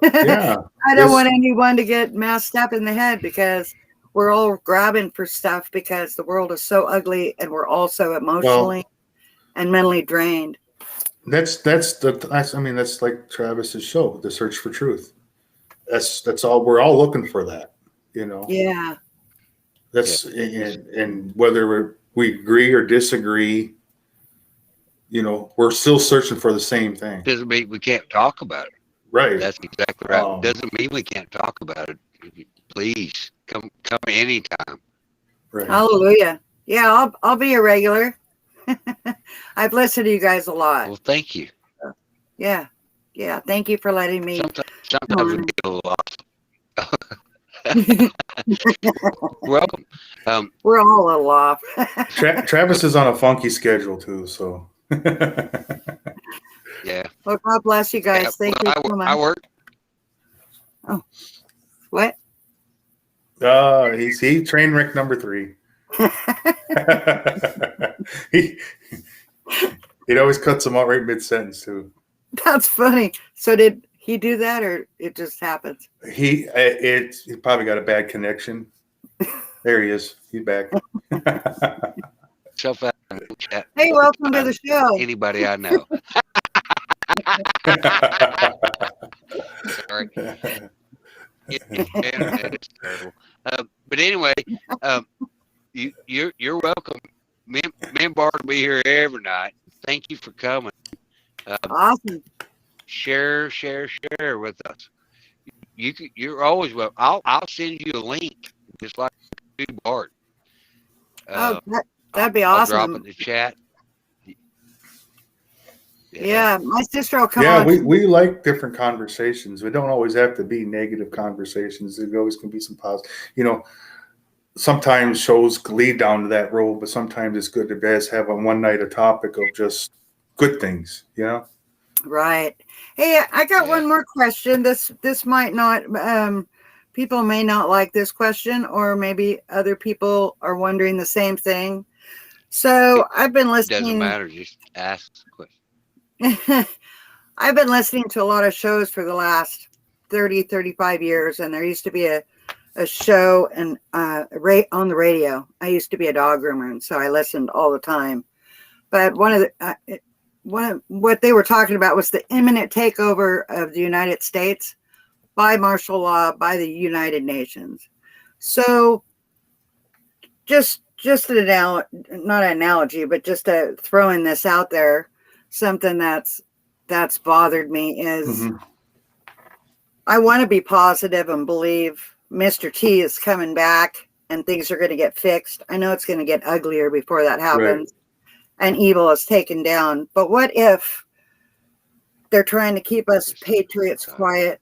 Yeah. I don't want anyone to get messed up in the head, because we're all grabbing for stuff because the world is so ugly, and we're also emotionally and mentally drained. That's like Travis's show, The Search for Truth. That's all. We're all looking for that, you know. Yeah. That's and whether we agree or disagree, you know, we're still searching for the same thing. Doesn't mean we can't talk about it. Right. That's exactly right. Doesn't mean we can't talk about it. Please come anytime. Right. Hallelujah. Yeah, I'll be a regular. I've listened to you guys a lot. Well, thank you. Yeah. Thank you for letting me. Sometimes we get a little lost. Welcome. We're all a little off. Travis is on a funky schedule too, so. Yeah. Well, God bless you guys. Yeah, Thank you so much. I work. Oh, what? He's train wreck number 3. It always cuts them out right mid-sentence too. That's funny. So did he do that, or it just happens? He probably got a bad connection. There he is. He's back. Self out in the chat. Hey, welcome to the show. Anybody I know. Sorry. Internet is terrible. But anyway, you're welcome. Me and Bart will be here every night. Thank you for coming. Awesome. Share with us. You're always welcome. I'll send you a link, just like to Bart. That'd be I'll awesome. drop it in the chat. Yeah, my sister will come Yeah, on. we like different conversations. We don't always have to be negative conversations. There always can be some positive. Sometimes shows lead down to that road, but sometimes it's good to best have on one night a topic of just good things. Right. Hey, I got one more question. This might not. People may not like this question, or maybe other people are wondering the same thing. So I've been listening. Doesn't matter. Just ask the question. I've been listening to a lot of shows for the last 30, 35 years, and there used to be a show and on the radio. I used to be a dog groomer, and so I listened all the time. But what they were talking about was the imminent takeover of the United States by martial law by the United Nations. So just not an analogy, but just throwing this out there, something that's bothered me is I want to be positive and believe Mr. T is coming back and things are going to get fixed. I know it's going to get uglier before that happens, and evil is taken down. But what if they're trying to keep us patriots quiet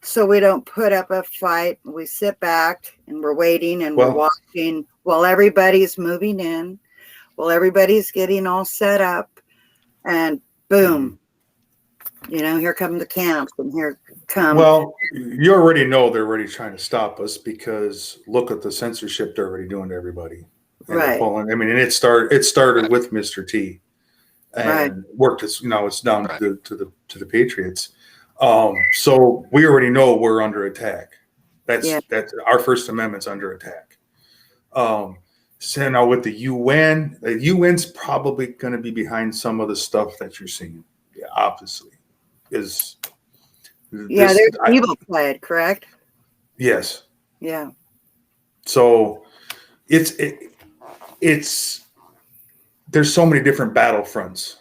so we don't put up a fight? We sit back and we're waiting and we're watching while everybody's moving in, while everybody's getting all set up, and boom, here come the camps, and here come. Well, you already know they're already trying to stop us, because look at the censorship they're already doing to everybody. And right. And it started with Mr. T, and worked. It's down to the Patriots. So we already know we're under attack. That's our First Amendment's under attack. So now with the UN's probably going to be behind some of the stuff that you're seeing. Yeah, obviously. There's evil side, correct? Yes. Yeah. So it's there's so many different battlefronts.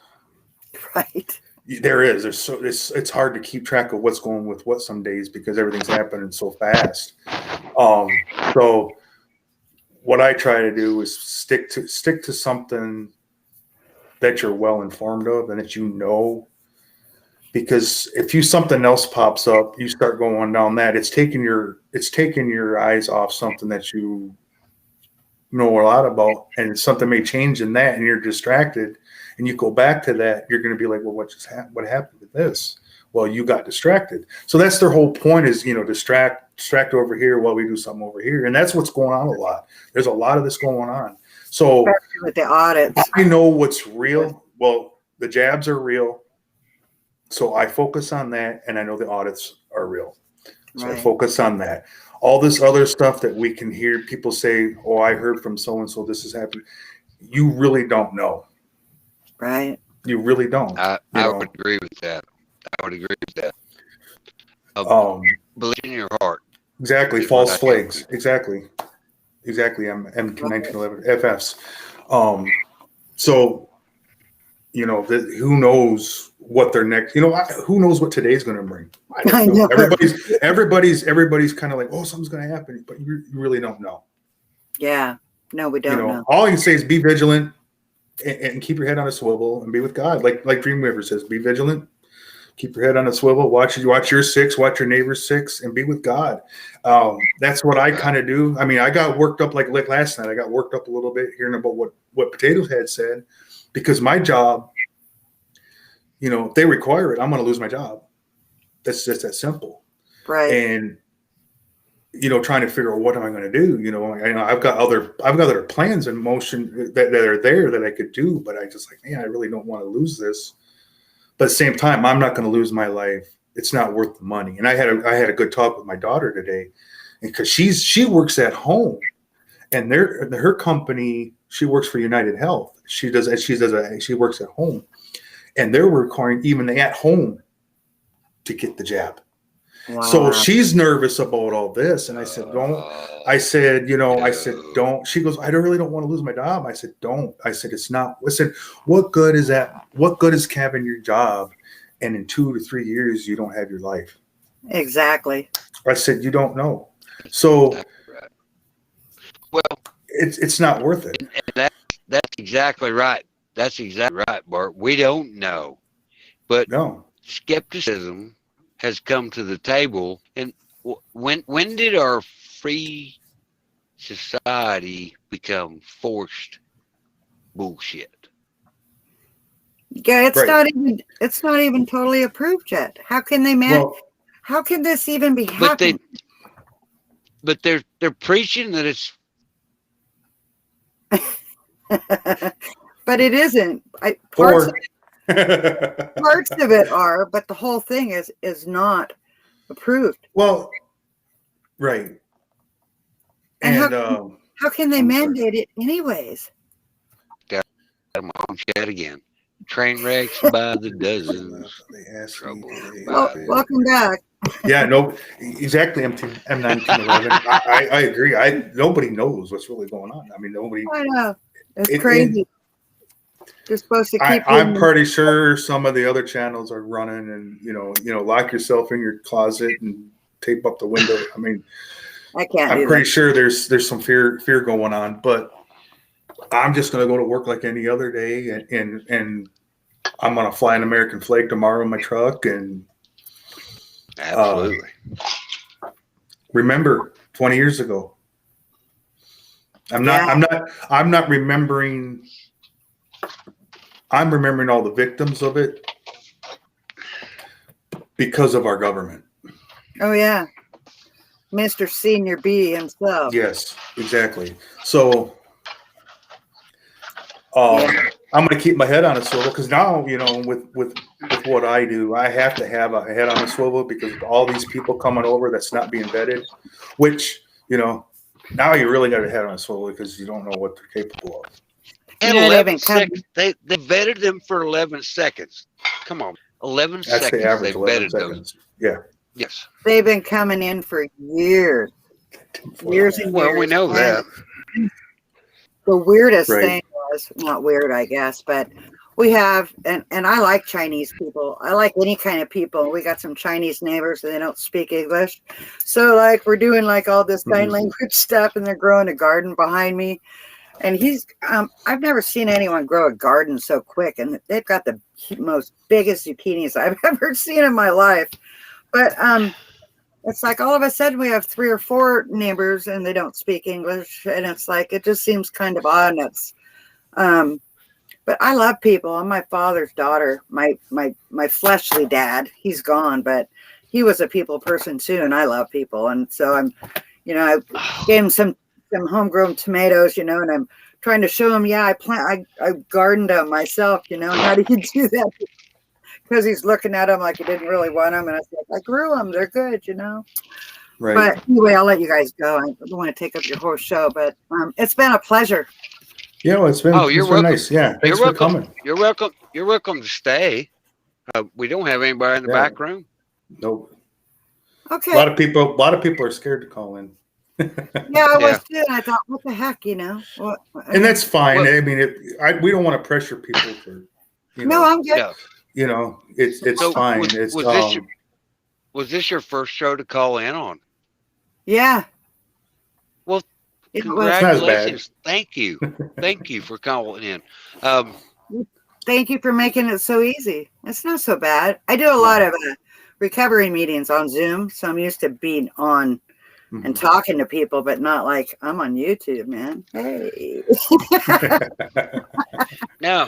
Right. There is. It's hard to keep track of what's going with what some days, because everything's happening so fast. So what I try to do is stick to something that you're well informed of and that because if something else pops up, you start going down that. It's taking your eyes off something that you know a lot about, and something may change in that, and you're distracted, and you go back to that. You're going to be like, well, what happened with this? Well, you got distracted. So that's their whole point, is distract over here while we do something over here, and that's what's going on a lot. There's a lot of this going on. So especially with the audits, I know what's real. Well, the jabs are real. So I focus on that, and I know the audits are real. So I focus on that. All this other stuff that we can hear people say, oh, I heard from so-and-so this has happened. You really don't know. Right. You really don't. I would agree with that. Believe in your heart. Exactly. False flags. Exactly. I'm M1911 FFs. So, who knows what their next, who knows what today's going to bring? I don't know. Everybody's kind of like, oh, something's going to happen, but you really don't know. Yeah. No, we don't know. All you can say is be vigilant and keep your head on a swivel and be with God. Like Dreamweaver says, be vigilant, keep your head on a swivel, watch your six, watch your neighbor's six, and be with God. That's what I kind of do. I mean, I got worked up like last night. I got worked up a little bit hearing about what Potatoes had said, because my job, if they require it, I'm going to lose my job. That's just that simple. Right. And trying to figure out what am I going to do. I've got other plans in motion that are there that I could do, but I just like, man, I really don't want to lose this. But at the same time, I'm not going to lose my life. It's not worth the money. And I had a good talk with my daughter today, because she works at home, and her company, she works for United Health. She works at home, and they're requiring even at home to get the jab. Wow. So she's nervous about all this. And I said, don't. I said, don't. She goes, I really don't want to lose my job. I said, don't. I said, it's not. I said, what good is that? What good is having your job, and in 2 to 3 years you don't have your life? Exactly. I said, you don't know. So Well, it's not worth it. and that's exactly right. That's exactly right, Bart. We don't know, but No. skepticism has come to the table. And when did our free society become forced bullshit? Yeah, it's Right. not even totally approved yet. How can they how can this even be But happening? but they're preaching that it's But it isn't. Or Parts of it are, but the whole thing is not approved. well, right. And And how can they I'm sorry. mandate it anyways? I'm on chat again. Train wrecks by the dozens. They asked Trouble. me. Well, welcome back. Yeah, no, exactly. M1911. I agree. Nobody knows what's really going on. I mean, nobody. I know. It's It- crazy. They're supposed to keep I'm pretty sure some of the other channels are running, and lock yourself in your closet and tape up the window. I mean, I can't I'm do pretty that. sure there's some fear going on, but I'm just going to go to work like any other day, and I'm going to fly an American flag tomorrow in my truck. And Absolutely. remember 20 years ago. I'm not remembering. I'm remembering all the victims of it because of our government. Oh yeah. Mr. Senior B himself. Yes, exactly. So Yeah. I'm going to keep my head on a swivel, because now, with what I do, I have to have a head on a swivel, because of all these people coming over that's not being vetted, which, now you really got a head on a swivel, because you don't know what they're capable of. And You know, 11 they've been seconds. They vetted them for 11 seconds. Come on. 11 That's seconds. the average, They 11 vetted those. seconds. Yeah. Yes. They've been coming in for years. Years and Well, we years. know that. The weirdest Right. thing was, not weird, I guess, but we have, and I like Chinese people. I like any kind of people. We got some Chinese neighbors and they don't speak English. So like we're doing like all this sign Mhm. language stuff, and they're growing a garden behind me. And I've never seen anyone grow a garden so quick. And they've got the most biggest zucchinis I've ever seen in my life. But it's like all of a sudden we have 3 or 4 neighbors and they don't speak English, and it's like it just seems kind of odd. And it's, but I love people. I'm my father's daughter. My fleshly dad, he's gone, but he was a people person too, and I love people. And so I gave him some homegrown tomatoes, and I'm trying to show him, I gardened them myself, how do you do that? Because he's looking at them like he didn't really want them. And I said, I grew them. They're good, Right. But anyway, I'll let you guys go. I don't want to take up your whole show, but it's been a pleasure. Yeah, well, it's been, Oh, you're it's been welcome. nice. Yeah. Thanks You're for welcome. coming. You're welcome. You're welcome to stay. We don't have anybody in the Yeah. back room. Nope. Okay. A lot of people are scared to call in. Yeah, I was too. And I thought, what the heck, What, And that's fine. Well- I mean, we don't want to pressure people for, no, I'm good. No. It's So fine. was this your first show to call in on? Yeah. Well, it was. not as bad. Congratulations. Thank you. Thank you for calling in. Thank you for making it so easy. It's not so bad. I do a lot of recovery meetings on Zoom, so I'm used to being on and talking to people, but not like I'm on YouTube, man. Hey. No,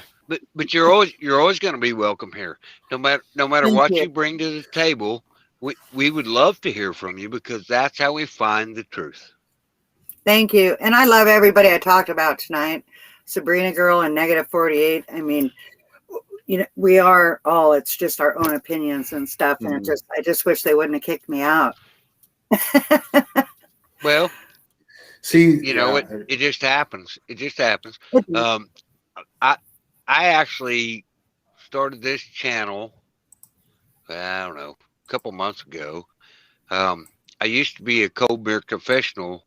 but you're always going to be welcome here. No matter Thank what you. you bring to the table, we would love to hear from you because that's how we find the truth. Thank you. And I love everybody I talked about tonight. Sabrina Girl and Negative 48. I mean, we are all, it's just our own opinions and stuff. And I just wish they wouldn't have kicked me out. Well, see, it just happens. It just happens. I actually started this channel, I don't know, a couple months ago. I used to be a Cold Beer Confessional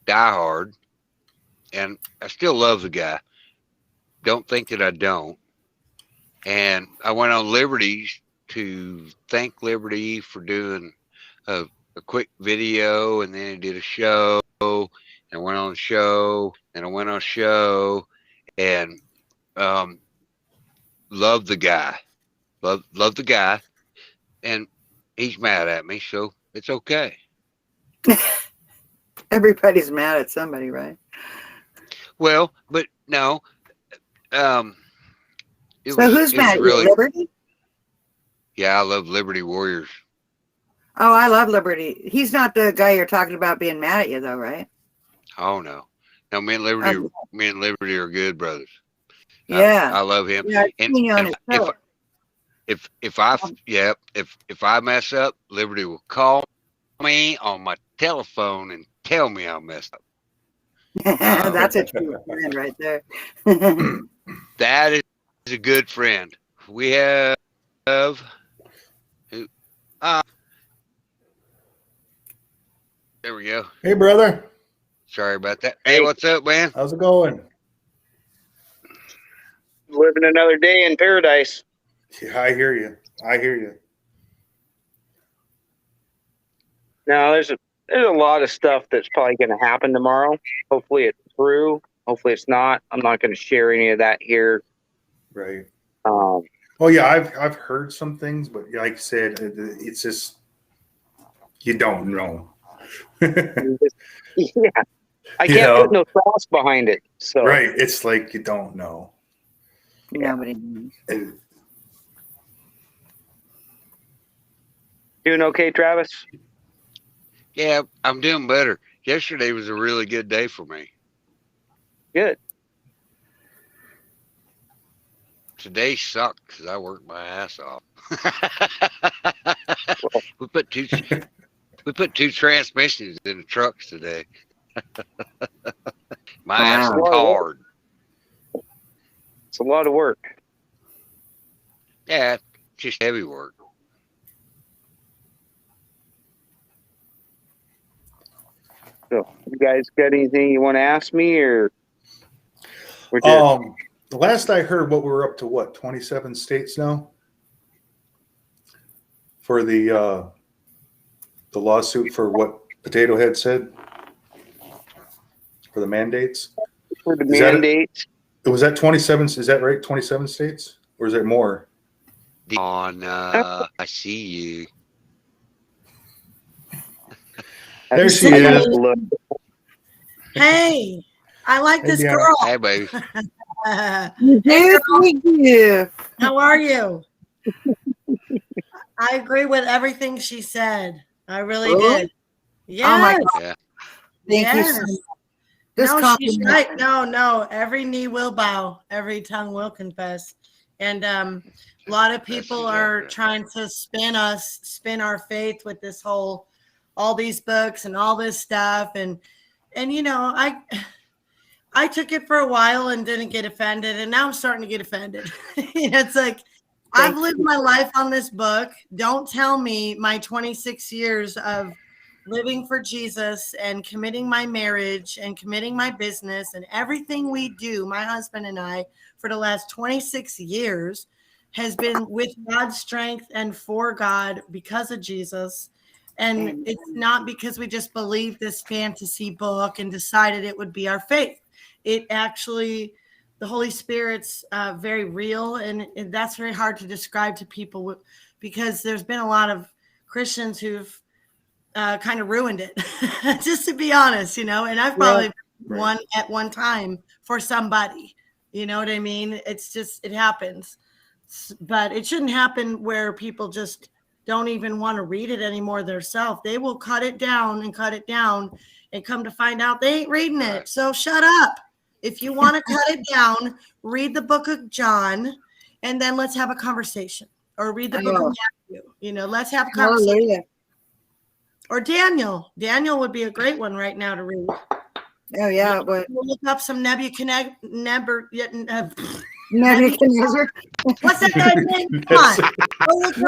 diehard, and I still love the guy. Don't think that I don't. And I went on Liberty to thank Liberty for doing a quick video, and then I did a show, and I went on a show, and I went on a show, and love the guy. Love the guy. And he's mad at me, so it's okay. Everybody's mad at somebody, right? Well, but no. Who's mad at you? Liberty? Yeah, I love Liberty Warriors. Oh, I love Liberty. He's not the guy you're talking about being mad at you, though, right? Oh no, me and Liberty are good brothers. Yeah, I love him. Yeah, and if I mess up, Liberty will call me on my telephone and tell me I messed up. That's a true friend right there. That is a good friend. We have there we go. Hey, brother. Sorry about that. Hey, what's up, man? How's it going? Living another day in paradise. Yeah, I hear you. Now, there's a lot of stuff that's probably going to happen tomorrow. Hopefully it's true. Hopefully it's not. I'm not going to share any of that here. Right. Oh yeah, I've heard some things, but like I said, it's just you don't know. Yeah, I can't put no sauce behind it. So right, it's like you don't know. Nobody knows. Doing okay, Travis? Yeah, I'm doing better. Yesterday was a really good day for me. Good. Today sucked because I worked my ass off. we put two transmissions in the trucks today. My ass was hard. It's a lot of work. Yeah, just heavy work. So, you guys got anything you want to ask me, or we're good? The last I heard, what we're up to, 27 states now for the lawsuit for what Potato Head said for the mandates. For the mandates. Was that 27? Is that right? 27 states, or is it more? I see you. There she is. Hey, I like this girl. Hey, baby. Yeah. How are you? I agree with everything she said. I really did. Yeah. Oh my God. Yeah. Thank you so much. No, she's right. No. Every knee will bow. Every tongue will confess. And a lot of people are trying to spin our faith with this all these books and all this stuff. And I took it for a while and didn't get offended, and now I'm starting to get offended. It's like, I've lived my life on this book. Don't tell me my 26 years of living for Jesus and committing my marriage and committing my business and everything we do, my husband and I, for the last 26 years has been with God's strength and for God because of Jesus. And it's not because we just believed this fantasy book and decided it would be our faith. It actually, the Holy Spirit's very real, and that's very hard to describe to people because there's been a lot of Christians who've kind of ruined it, just to be honest, and I've probably been one at one time for somebody, you know what I mean? It's just, it happens, but it shouldn't happen where people just don't even want to read it anymore themselves. They will cut it down and cut it down, and come to find out they ain't reading it. So shut up. If you want to cut it down, read the book of John, and then let's have a conversation. Or read the book of Matthew. You know, let's have a conversation. Hallelujah. Or Daniel. Daniel would be a great one right now to read. Oh yeah, it would. We'll look up some Nebuchadnezzar. Nebuchadnezzar. What's that guy's name? Come on. Go look up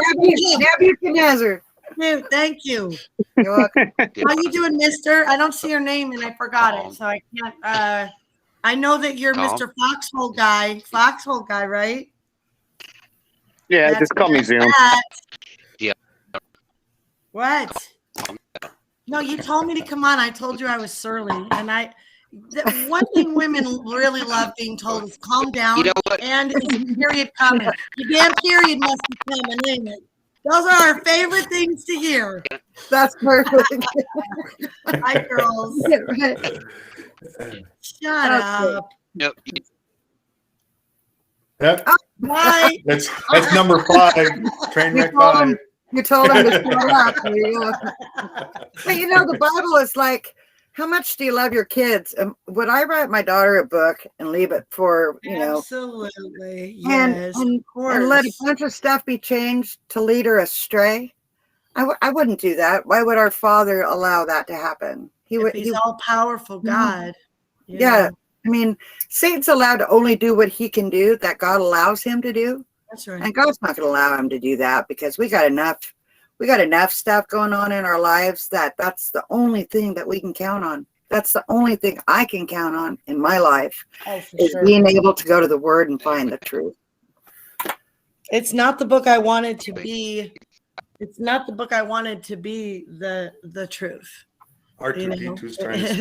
Nebuchadnezzar. Dude, thank you. You're welcome. How you doing, mister? I don't see your name and I forgot it, so I can't. I know that you're Tom? Mr. Foxhole guy. Foxhole guy, right? Yeah, That's just call me Zoom. that. Yeah. What? No, you told me to come on. I told you I was surly, and one thing women really love being told is calm down. You know what? And is a period coming? The damn period must be coming, ain't it? Those are our favorite things to hear. That's perfect. Hi, girls. Shut up. No, Yep. Bye. That's number 5. Train wreck 5. You told him to shut up. There you go. But you know, the Bible is like, how much do you love your kids? Would I write my daughter a book and leave it for, you know, Absolutely. and, Yes. and, of course. and let a bunch of stuff be changed to lead her astray? I wouldn't do that. Why would our Father allow that to happen? If he's all powerful God. you Yeah. know, I mean, Satan's allowed to only do what he can do that God allows him to do. That's right. And God's not going to allow him to do that because we got enough stuff going on in our lives that's the only thing that we can count on. That's the only thing I can count on in my life Oh, for is sure. being able to go to the Word and find the truth. It's not the book I wanted to be. It's not the book I wanted to be the truth. You know, R2D2's trying to it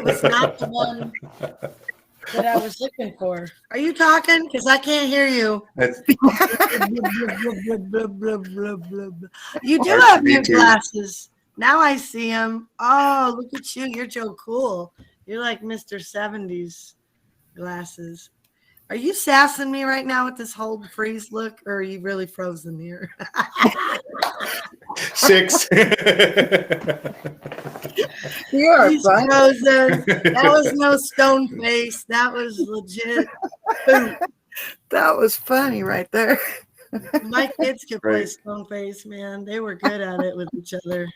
was speak. not the one that I was looking for. Are you talking? Because I can't hear you. That's, You do have new R2D2. glasses. Now I see them. Oh, look at you. You're Joe Cool. You're like Mr. 70s glasses. Are you sassing me right now with this hold freeze look, or are you really frozen here? 6. You are He's fun. frozen. That was no stone face. That was legit. That was funny right there. My kids could play Right. stone face, man. They were good at it with each other.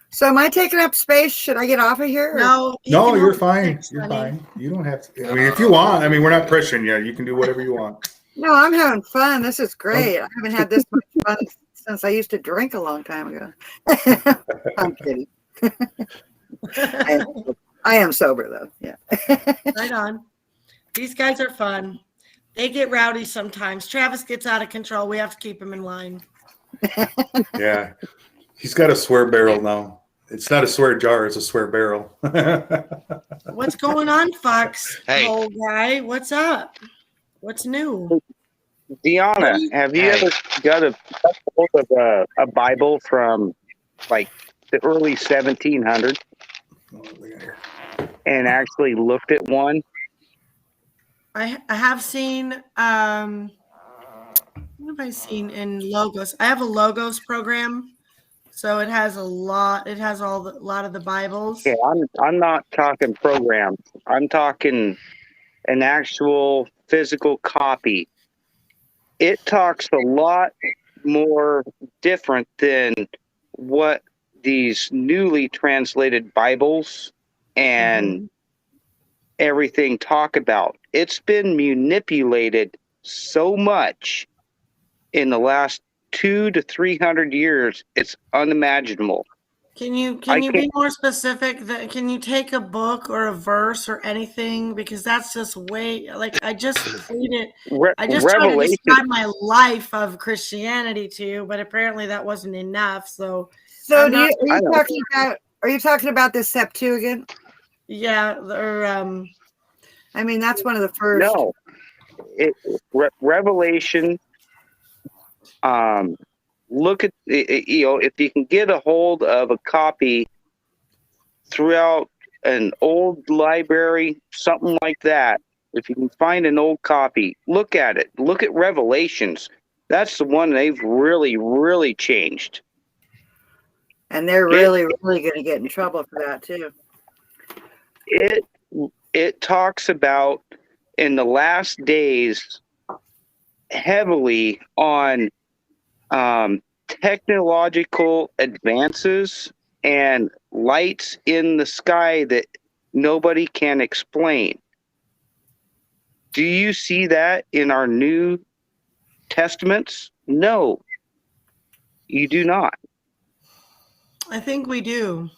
So am I taking up space? Should I get off of here? or- No, No, can you're hold fine. six, You're honey. fine. You don't have to. I mean, if you want, I mean, we're not pressuring you. You can do whatever you want. No, I'm having fun. This is great. I haven't had this much fun since I used to drink a long time ago. I'm kidding. I am sober though. Yeah. Right on. These guys are fun. They get rowdy sometimes. Travis gets out of control. We have to keep him in line. Yeah. He's got a swear barrel now. It's not a swear jar, it's a swear barrel. What's going on, Fox? Hey. Old guy, what's up? What's new? Deanna, have you Hey. ever got a hold of a Bible from like the early 1700s and actually looked at one? I have seen what have I seen in Logos? I have a Logos program, so it has a lot. It has a lot of the Bibles. Okay, I'm not talking programs. I'm talking an actual physical copy. It talks a lot more different than what these newly translated Bibles and everything talk about. It's been manipulated so much in the last 200 to 300 years. It's unimaginable. Can you I be can't- more specific? Can you take a book or a verse or anything? Because that's just way like I just read it. I just tried to Revelation. describe my life of Christianity to you, but apparently that wasn't enough. So So I'm are you I know. talking about this Septuagint? yeah, or I mean, that's one of the first. No, Revelation. Look at if you can get a hold of a copy throughout an old library, something like that. if you can find an old copy, look at it. Look at Revelations. That's the one they've really, really changed. And they're really going to get in trouble for that too. It talks about in the last days heavily on technological advances and lights in the sky that nobody can explain. Do you see that in our New Testaments? No, you do not. I think we do.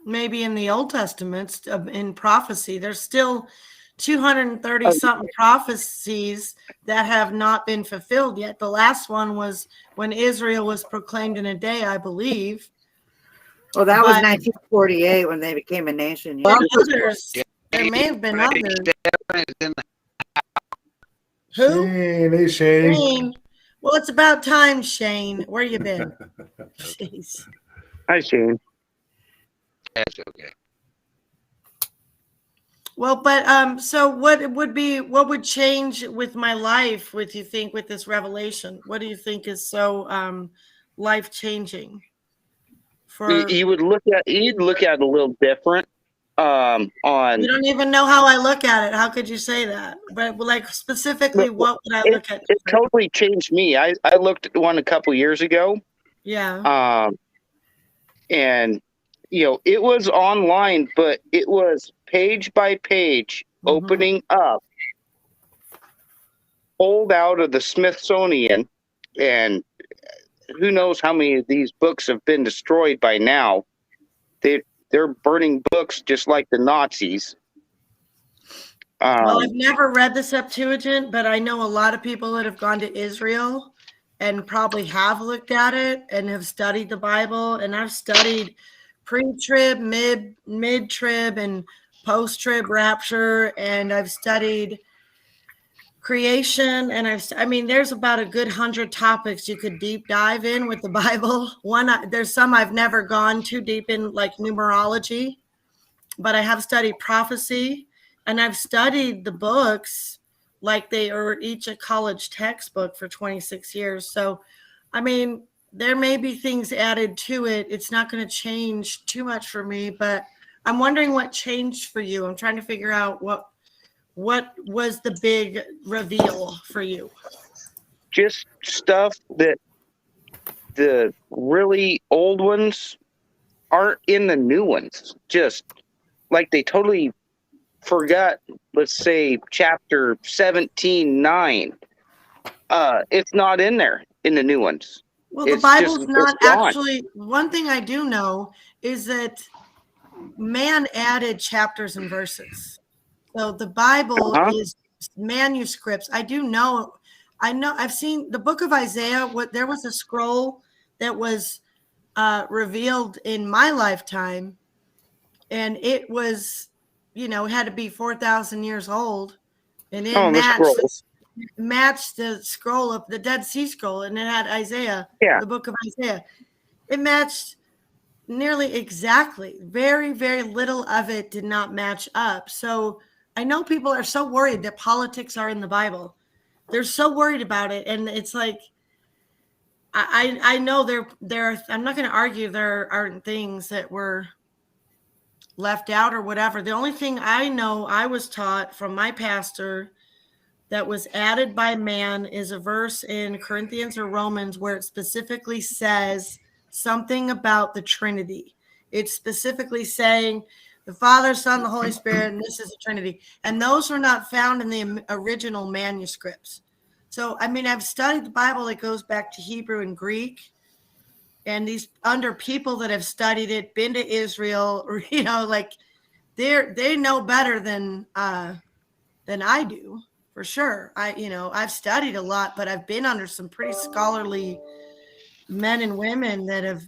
Maybe in the Old Testament, in prophecy, there's still 230 something prophecies that have not been fulfilled yet. The last one was when Israel was proclaimed in a day, I believe. Well, that was 1948 when they became a nation. Well, others, there may have been others. Who? Shane, hey Shane. Shane. Well, it's about time, Shane. Where you been? Jeez. Hi, Shane. That's okay. Well, but so what would change with my life with you think with this revelation? What do you think is so life changing? You'd look at it a little different. On you don't even know how I look at it. How could you say that? But like specifically, what would I look at? It totally changed me. I looked at one a couple years ago. Yeah. And it was online, but it was page by page opening up, pulled out of the Smithsonian, and who knows how many of these books have been destroyed by now. They're burning books just like the Nazis. Well, I've never read the Septuagint, but I know a lot of people that have gone to Israel and probably have looked at it and have studied the Bible. And I've studied pre-trib, mid-trib, and post-trib rapture, and I've studied creation, and there's about a good 100 topics you could deep dive in with the Bible. There's some I've never gone too deep in, like numerology, but I have studied prophecy, and I've studied the books like they are each a college textbook for 26 years. So, there may be things added to it. It's not going to change too much for me, but I'm wondering what changed for you. I'm trying to figure out what was the big reveal for you. Just stuff that the really old ones aren't in the new ones. Just like they totally forgot, let's say, chapter 17:9. It's not in there in the new ones. Well, the Bible's not actually. One thing I do know is that man added chapters and verses. So the Bible is manuscripts. I know I've seen the book of Isaiah. There was a scroll that was revealed in my lifetime, and it was, it had to be 4,000 years old, and it matched the scroll of the Dead Sea Scroll, and it had Isaiah, the book of Isaiah. It matched nearly exactly. Very, very little of it did not match up. So I know people are so worried that politics are in the Bible. They're so worried about it. And it's like, I know there. I'm not going to argue there aren't things that were left out or whatever. The only thing I know I was taught from my pastor that was added by man is a verse in Corinthians or Romans where it specifically says something about the Trinity. It's specifically saying the Father, Son, the Holy Spirit, and this is the Trinity. And those are not found in the original manuscripts. So, I've studied the Bible that goes back to Hebrew and Greek, and these under people that have studied it, been to Israel, or, they know better than I do, for sure. I've studied a lot, but I've been under some pretty scholarly men and women that have,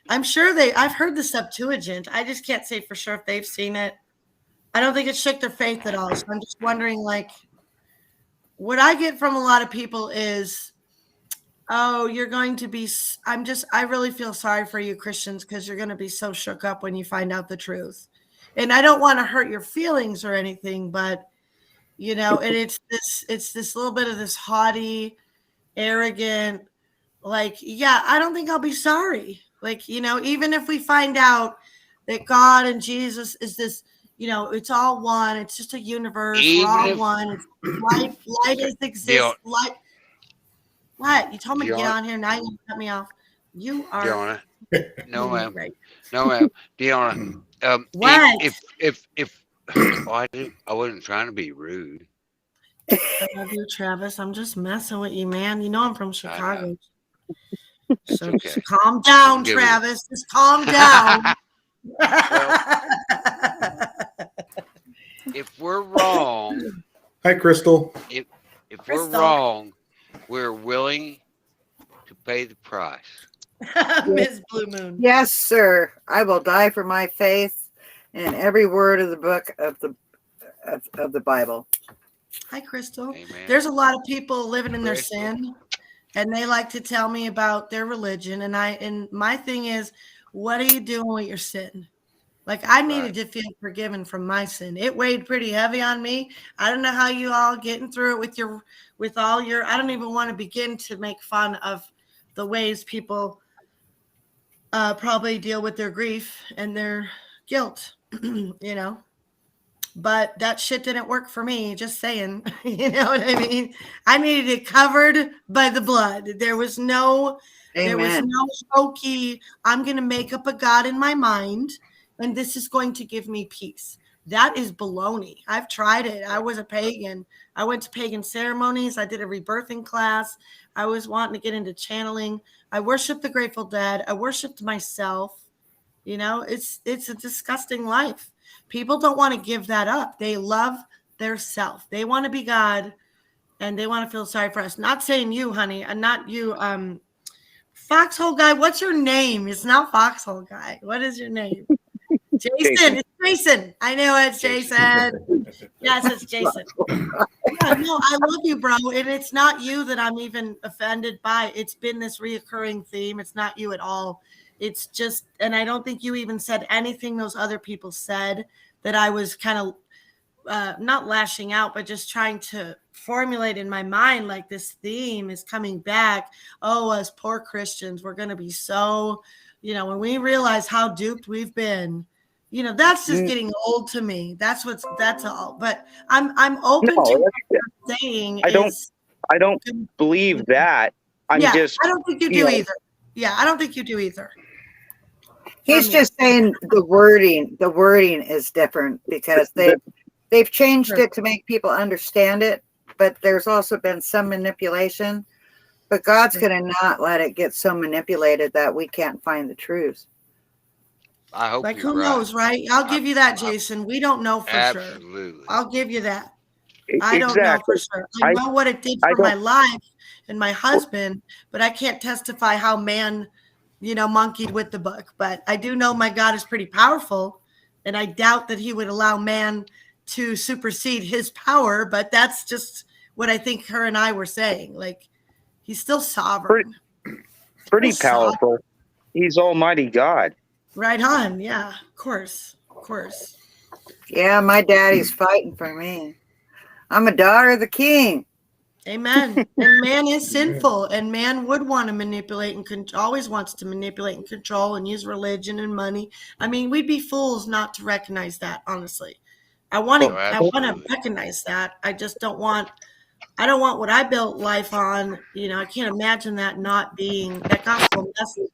I'm sure I've heard the Septuagint. I just can't say for sure if they've seen it. I don't think it shook their faith at all. So I'm just wondering, what I get from a lot of people is, oh, you're going to be, I really feel sorry for you Christians because you're going to be so shook up when you find out the truth. And I don't want to hurt your feelings or anything, but you know, and it's this little bit of this haughty, arrogant, like, yeah, I don't think I'll be sorry. Like, you know, even if we find out that God and Jesus is this, you know, it's all one. It's just a universe. Even We're all if- one. It's light is exists. Light. What? You told me to get on here. Now you cut me off. You are. Deanna, no, ma'am. Right. No, ma'am. Deanna, What? if well, I wasn't trying to be rude. I love you, Travis. I'm just messing with you, man. You know I'm from Chicago. So okay. just calm down, Give it- Travis. Just calm down. If we're wrong, Hi, Crystal. if we're Crystal. wrong, we're willing to pay the price. Miss Blue Moon. Yes, sir. I will die for my faith and every word of the book of the Bible. Hi, Crystal. Amen. There's a lot of people living in their Crystal. sin, and they like to tell me about their religion. And my thing is, what are you doing with your sin? Like, I needed to feel forgiven from my sin. It weighed pretty heavy on me. I don't know how you all getting through it with all your. I don't even want to begin to make fun of the ways people probably deal with their grief and their guilt. You know. But that shit didn't work for me. Just saying, you know what I mean? I needed it covered by the blood. There was no hokey. I'm going to make up a God in my mind, and this is going to give me peace. That is baloney. I've tried it. I was a pagan. I went to pagan ceremonies. I did a rebirthing class. I was wanting to get into channeling. I worshiped the Grateful Dead. I worshiped myself. You know, it's a disgusting life. People don't want to give that up. They love their self. They want to be God, and they want to feel sorry for us. Not saying you, honey, and not you, Foxhole Guy. What's your name? It's not Foxhole Guy. What is your name? Jason. It's Jason. I know it's Jason. Yes, it's Jason. Yeah, no, I love you, bro. And it's not you that I'm even offended by. It's been this reoccurring theme. It's not you at all. It's just, and I don't think you even said anything those other people said that I was kind of not lashing out, but just trying to formulate in my mind, like, this theme is coming back. Oh, as poor Christians, we're going to be so, you know, when we realize how duped we've been, you know, that's just getting old to me. That's all. But I'm open to what you're saying. I don't believe that. I don't think you do either. Yeah, I don't think you do either. He's just saying the wording is different because they've changed it to make people understand it, but there's also been some manipulation. But God's going to not let it get so manipulated that we can't find the truth. I hope Like, you're who right. knows, right? I'll give you that, Jason. We don't know for sure. Absolutely. I'll give you that. I don't know Exactly. for sure. I know what it did for my life and my husband, but I can't testify how man, you know, monkeyed with the book. But I do know my God is pretty powerful, and I doubt that he would allow man to supersede his power. But that's just what I think her and I were saying. Like, he's still sovereign. Pretty Still sovereign. powerful. He's Almighty God. Right on. Yeah, of course. Of course. Yeah, my daddy's fighting for me. I'm a daughter of the king. Amen. And man is sinful, and man would want to manipulate and always wants to manipulate and control and use religion and money. I mean, we'd be fools not to recognize that. Honestly, I want to recognize that. I just don't want. I don't want what I built life on. You know, I can't imagine that not being that gospel message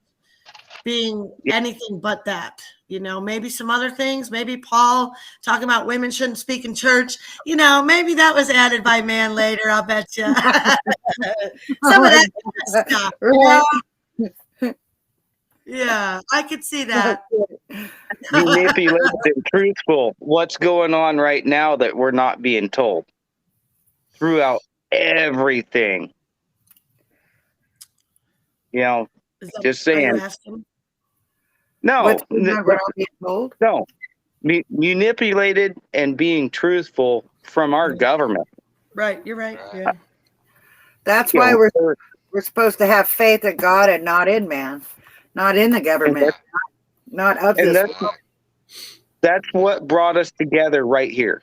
being anything but that. You know, maybe some other things. Maybe Paul talking about women shouldn't speak in church. You know, maybe that was added by man later. I'll bet you. Some of that stuff. Right. Yeah, I could see that. Manipulated and truthful. What's going on right now that we're not being told? Throughout everything. You know, just saying. No, What's we're all being told? no. Manipulated and being truthful from our government. Right, you're right. Yeah. That's You why know, we're supposed to have faith in God and not in man, not in the government, not of and this. that's what brought us together right here.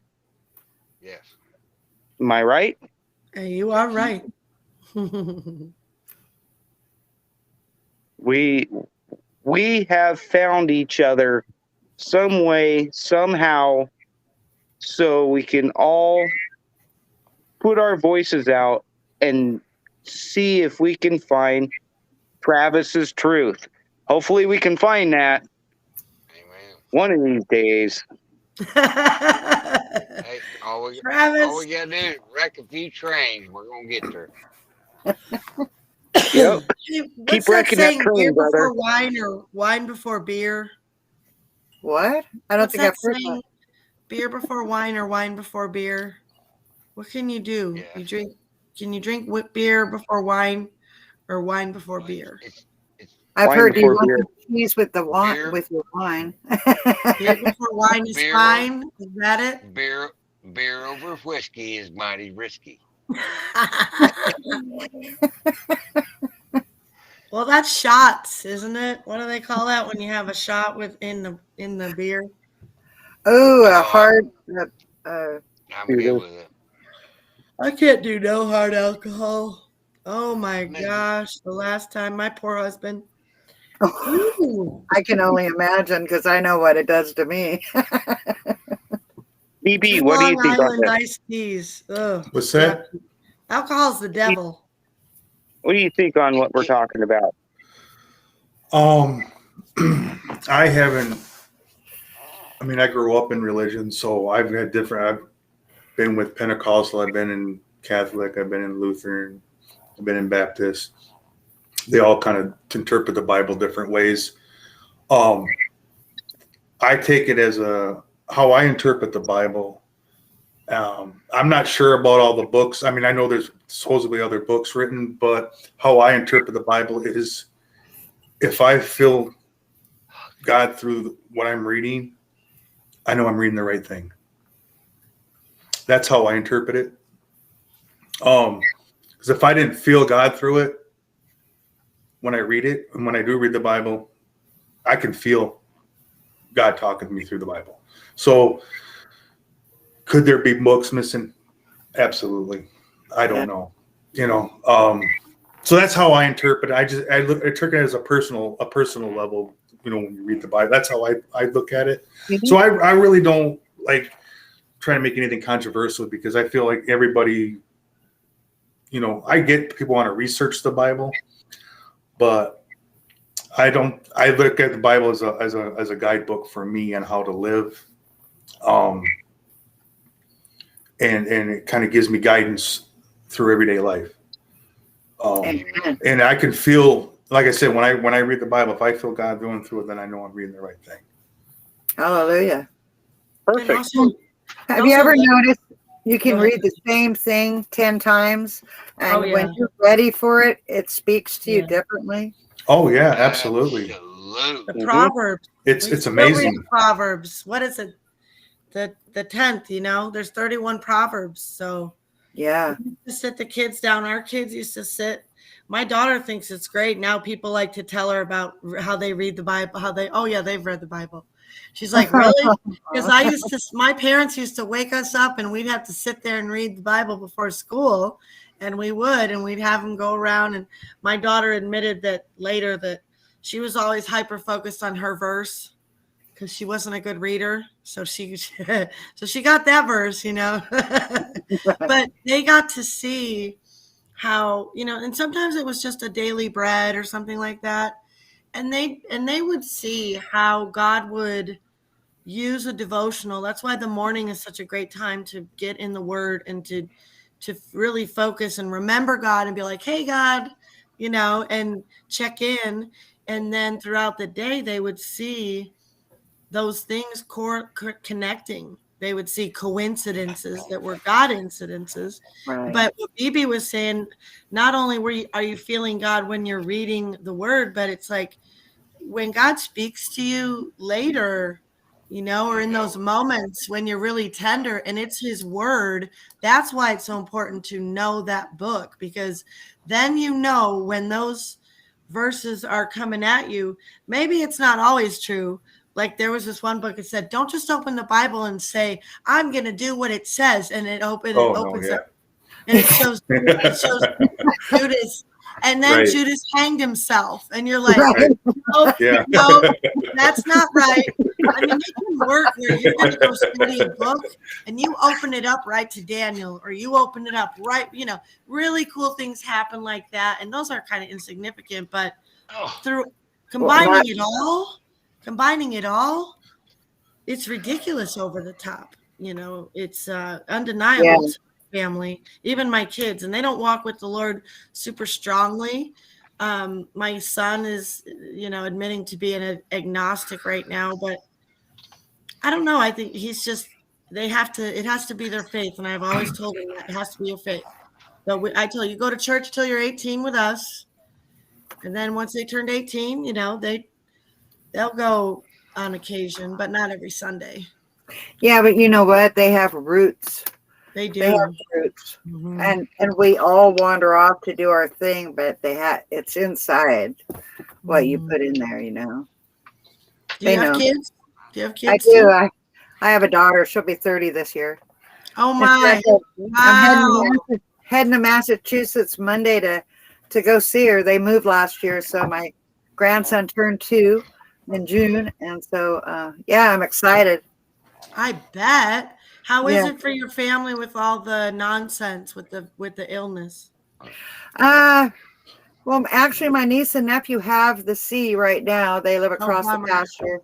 Yes. Am I right? You are right. We have found each other some way, somehow, so we can all put our voices out and see if we can find Travis's truth. Hopefully we can find that Amen. one of these days. Hey, all we Travis, gotta do is wreck a few trains. We're gonna get there. Yep. what's Keep that wrecking that saying? train, Beer brother. before wine or wine before beer? What? I don't What's think that I've heard saying? that. Beer before wine or wine before beer? What can you do? Yeah. You drink? Can you drink beer before wine or wine before beer? It's I've Wine heard you before want beer. the cheese with the wine Beer. with your wine. Beer before wine is Beer. fine. Is that it? beer over whiskey is mighty risky. Well, that's shots, isn't it? What do they call that when you have a shot in the beer? Oh, a Oh, hard. I'm good with it. I can't do no hard alcohol. Oh my Man. gosh! The last time, my poor husband. Ooh. I can only imagine because I know what it does to me. DB, what do you Long think on Island this? iced teas. Ugh. What's that? Alcohol's the devil. What do you think on what we're talking about? I haven't. I mean, I grew up in religion, so I've had different. I've been with Pentecostal. I've been in Catholic. I've been in Lutheran. I've been in Baptist. They all kind of interpret the Bible different ways. I take it as how I interpret the Bible. I'm not sure about all the books. I mean, I know there's supposedly other books written, but how I interpret the Bible is if I feel God through what I'm reading, I know I'm reading the right thing. That's how I interpret it. Because if I didn't feel God through it, when I read it, and when I do read the Bible, I can feel God talking to me through the Bible. So could there be books missing? Absolutely. I don't know. So that's how I interpret it. I took it as a personal level, when you read the Bible. That's how I look at it. Mhm. So I really don't like try to make anything controversial because I feel like everybody, I get people want to research the Bible, but I don't. I look at the Bible as a guidebook for me on how to live, and it kind of gives me guidance through everyday life. Amen. And I can feel, like I said, when I read the Bible, if I feel God going through it, then I know I'm reading the right thing. Hallelujah. And Perfect. also, Have you Also, ever like- noticed you can Go ahead. read the same thing 10 times, and Oh, yeah. when you're ready for it, it speaks to you Yeah. differently? Oh yeah, absolutely. Absolutely. the Mhm. Proverbs. It's We it's still read amazing. Proverbs. What is it? The 10th, there's 31 Proverbs. So Yeah. to sit the kids down. Our kids used to sit. My daughter thinks it's great. Now people like to tell her about how they read the Bible, they've read the Bible. She's like, really? Because my parents used to wake us up and we'd have to sit there and read the Bible before school. And we'd have them go around. And my daughter admitted that later that she was always hyper focused on her verse because she wasn't a good reader. So she got that verse, but they got to see how, and sometimes it was just a daily bread or something like that. And they would see how God would use a devotional. That's why the morning is such a great time to get in the word and to really focus and remember God and be like, hey, God, and check in. And then throughout the day, they would see those things connecting. They would see coincidences that were God incidences. Right. But what Bibi was saying, not only are you feeling God when you're reading the word, but it's like when God speaks to you later, or in those moments when you're really tender and it's his word. That's why it's so important to know that book, because then when those verses are coming at you, maybe it's not always true. Like there was this one book that said, don't just open the Bible and say, I'm going to do what it says. And it opens up. And it shows Judas. And then Judas hanged himself. And you're like, no, that's not right. I mean, it can work where you're going to go study a book and you open it up right to Daniel, or you open it up right, really cool things happen like that. And those are kind of insignificant, but through combining it all, it's ridiculous over the top. It's undeniable. Yeah. Family, even my kids, and they don't walk with the Lord super strongly. My son is, admitting to be an agnostic right now, but I don't know. I think he's just, it has to be their faith. And I've always told him that it has to be your faith. But I tell you, go to church till you're 18 with us. And then once they turned 18, they'll go on occasion, but not every Sunday. Yeah. But you know what? They have roots. They do. They have roots. Mm-hmm. And we all wander off to do our thing, but it's inside what you put in there, Do you have kids? Do you have kids? I do. I have a daughter. She'll be 30 this year. Oh my. I'm heading to Massachusetts Monday to go see her. They moved last year, so my grandson turned 2 in June. And so I'm excited. I bet. How is it for your family with all the nonsense with the illness? Well, actually, my niece and nephew have the sea right now. They live across the pasture.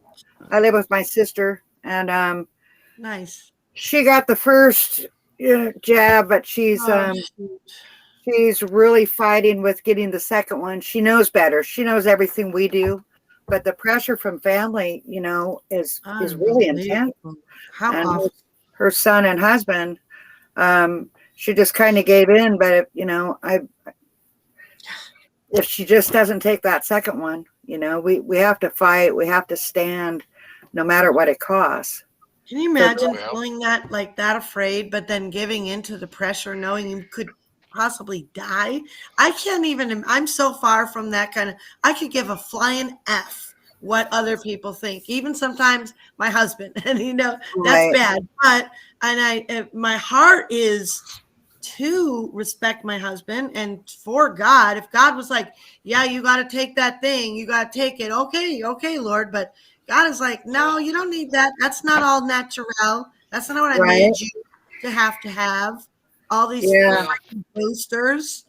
I live with my sister, and nice. She got the first jab, but she's really fighting with getting the second one. She knows better. She knows everything we do, but the pressure from family, is really intense. How often? Her son and husband, she just kind of gave in, but if she just doesn't take that second one, we have to fight, we have to stand no matter what it costs. Can you imagine feeling that afraid, but then giving into the pressure, knowing you could possibly die? I can't even, I'm so far from that I could give a flying F what other people think, even sometimes my husband, and that's bad. But my heart is to respect my husband and for God. If God was like, yeah, you got to take that thing, you got to take it. Okay, Lord. But God is like, no, you don't need that. That's not all natural. That's not what I made you to have all these boosters.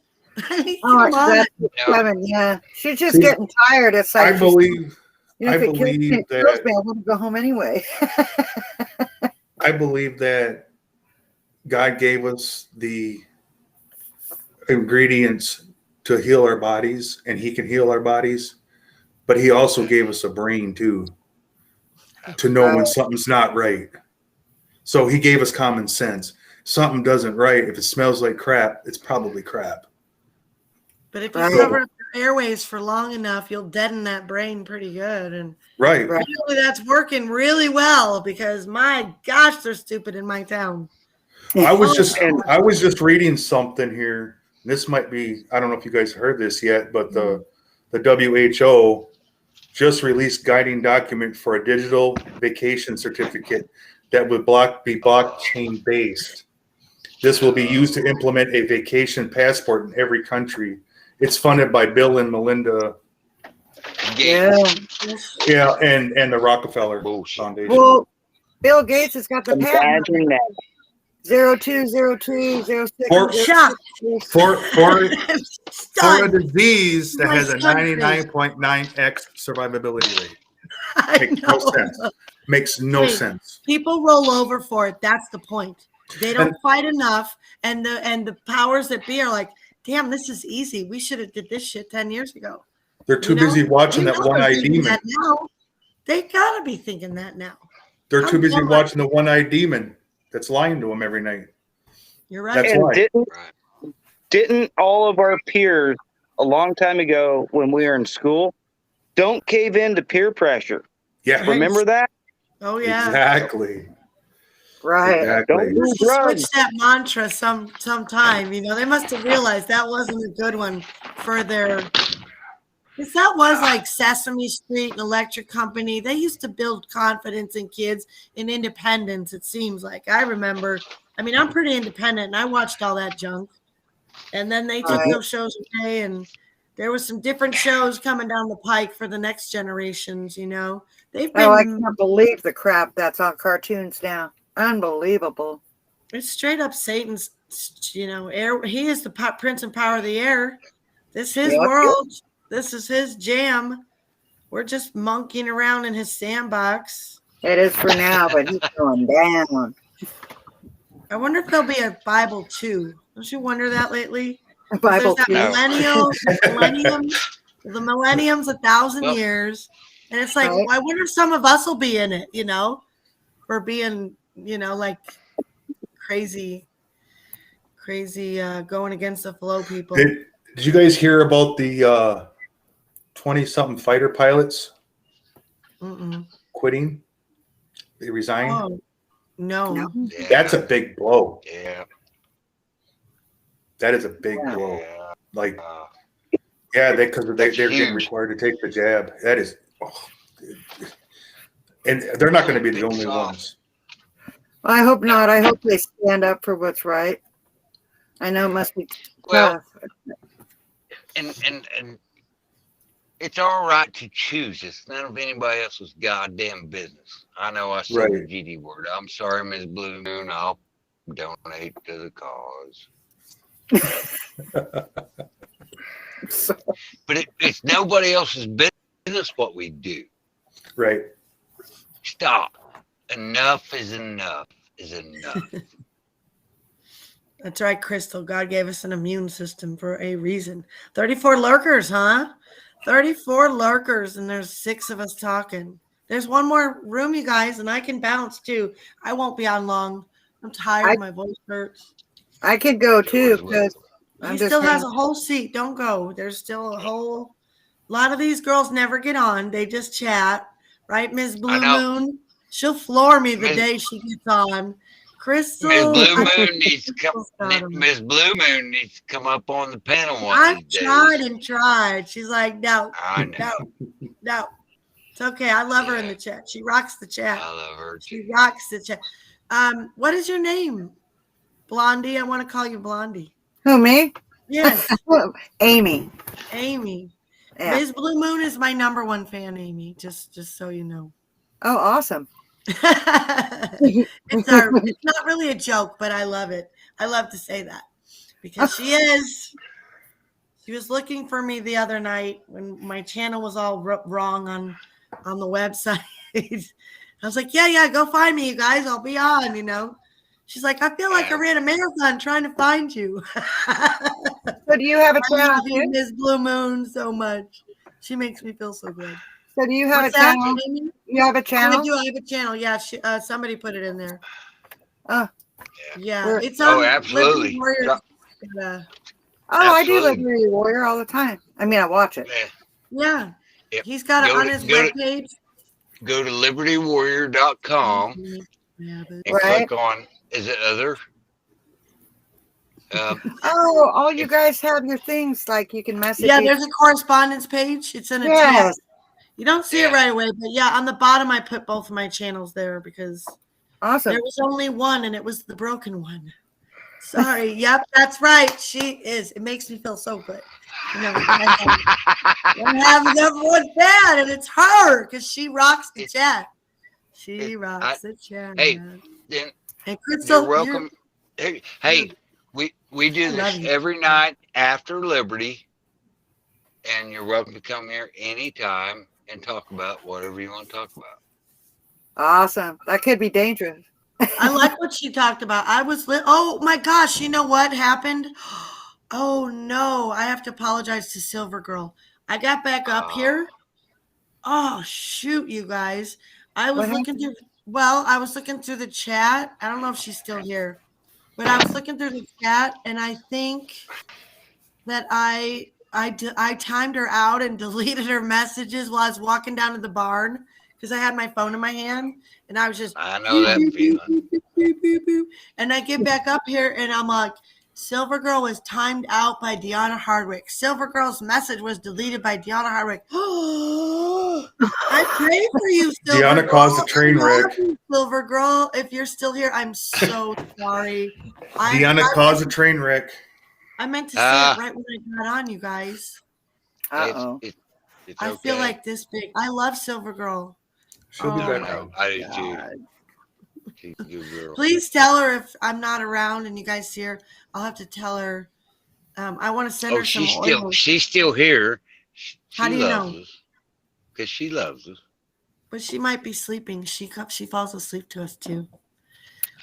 Yeah, she's just getting tired. It's like I believe I want to go home anyway. I believe that God gave us the ingredients to heal our bodies, and He can heal our bodies, but He also gave us a brain too, to know when something's not right. So He gave us common sense. Something doesn't right. If it smells like crap, it's probably crap. But if you cover up your airways for long enough, you'll deaden that brain pretty good. And really that's working really well, because my gosh, they're stupid in my town. I was just reading something here. This might be, I don't know if you guys heard this yet, but the WHO just released guiding document for a digital vacation certificate that would be blockchain based. This will be used to implement a vacation passport in every country. It's funded by Bill and Melinda Gates. Yeah, and the Rockefeller Foundation. Well, Bill Gates has got the patent. 020206. For a disease that has a 99.9x survivability rate. Makes no sense. People roll over for it. That's the point. They don't fight enough, and the powers that be are like, damn, this is easy. We should have did this shit 10 years ago. They're too busy watching that one-eyed demon. They gotta be thinking that now. They're too busy watching the one-eyed demon that's lying to them every night. You're right. That's why. Didn't all of our peers a long time ago when we were in school, don't cave in to peer pressure? Yeah. Remember that? Oh yeah. Exactly. Right. Exactly. Don't do drugs. Switch that mantra sometime. They must have realized that wasn't a good one for their Because that was like Sesame Street and Electric Company. They used to build confidence in kids and independence, it seems like. I remember, I mean, I'm pretty independent and I watched all that junk. And then they took Right. those shows away, and there was some different shows coming down the pike for the next generations, you know. They've Oh, I been can't believe the crap that's on cartoons now. Unbelievable. it's straight up Satan's, you know, air. He is the prince and power of the air. This is his Yep, yep. world. This is his jam. We're just monkeying around in his sandbox. It is for now, but he's going down. I wonder if there'll be a Bible too. Don't you wonder that lately? Bible There's that too. the millennium's 1,000 Well- years. And it's like, Right. I wonder if some of us will be in it, you know, for being, you know, like crazy, going against the flow people. Did you guys hear about the 20-something fighter pilots Mm-mm. quitting? They resigned. Oh, no. No. Yeah. That's a big blow. Yeah. That is a big Yeah. blow. Yeah. Like, Uh, yeah, because they're That's getting huge. required to take the jab. That is, and they're not going to be the Big only sauce. ones. I hope not. I hope they stand up for what's right. I know it must be Well, tough. and it's all right to choose. It's none of anybody else's goddamn business. I know I said the Right. GD word. I'm sorry, Ms. Blue Moon. I'll donate to the cause. But it's nobody else's business what we do. Right. Stop. Enough is enough is enough. That's right, Crystal. God gave us an immune system for a reason. 34 lurkers, huh? 34 lurkers, and there's 6 of us talking. There's one more room, you guys, and I can bounce too. I won't be on long. I'm tired. My voice hurts. I could go too because He I'm just still has hanging- a whole seat. Don't go. There's still a whole lot of these girls never get on. They just chat. Right, Ms. Blue know. Moon? She'll floor me the Ms. day she gets on. Crystal. Ms. Blue I- Moon needs to come. Got 'em. Miss Blue Moon needs to come up on the panel one I've of these tried days. and tried. She's like, no, I know. no. It's okay. I love her in the chat. She rocks the chat. I love her too. She rocks the chat. What is your name? Blondie. I want to call you Blondie. Who, me? Yes, Amy. Amy. Yeah. Ms. Blue Moon is my #1 fan, Amy. Just so you know. Oh, awesome. It's not really a joke, but I love it. I love to say that because she was looking for me the other night when my channel was all wrong on the website. I was like, yeah, go find me, you guys. I'll be on, you know. She's like, I feel like I ran a marathon trying to find you. So do you have a I channel love you, too? Ms. Blue Moon, so much. She makes me feel so good. So do you have What's a that, channel? Amy? You have a I channel? do. I have a channel. Yeah, somebody put it in there. Oh. Yeah, Where- it's on Oh, absolutely. Liberty Warriors. Yeah. Yeah. Oh, I do Absolutely. Liberty Warrior all the time. I mean, I watch it. Yeah. Yeah. Yep. He's got it Go on to- his go to- webpage. Go to libertywarrior.com Yeah, but and Right. click on, is it other? Oh, all you guys have your things like you can message. yeah, each- there's a correspondence page. It's in a Yes. tab. You don't see it Yeah. right away, but yeah, on the bottom I put both of my channels there because Awesome. there was only one and it was the broken one. Sorry. Yep, that's right. She is. It makes me feel so good. You know, I have #1 fan, and it's her because she rocks the chat. She rocks the chat. Hey, then and Crystal, you're welcome. Hey, we do I love this you. every night after Liberty, and you're welcome to come here anytime and talk about whatever you want to talk about. Awesome. That could be dangerous. I like what she talked about. I was oh my gosh, you know what happened? Oh no, I have to apologize to Silver Girl. I got back up here. Oh shoot, you guys. I was What looking through the chat. I don't know if she's still here. But I was looking through the chat and I think that I timed her out and deleted her messages while I was walking down to the barn because I had my phone in my hand and I was just I know that feeling. and I get back up here and I'm like, Silver Girl was timed out by Deanna Hardwick. Silver Girl's message was deleted by Deanna Hardwick. I pray for you, Silver Deanna Girl. caused a train I love wreck. you, Silver Girl. If you're still here, I'm so sorry. Deanna caused a train wreck. I meant to say it right when I got on, you guys. Uh-oh. It's I okay. feel like this big. I love Silver Girl. She'll be Oh, back my home. I do too. God. She's a good girl. Please tell her if I'm not around and you guys see her. I'll have to tell her. I want to send Oh, her some she's oil. still here. She How do you loves know? us. Because she loves us. But she might be sleeping. She falls asleep to us too.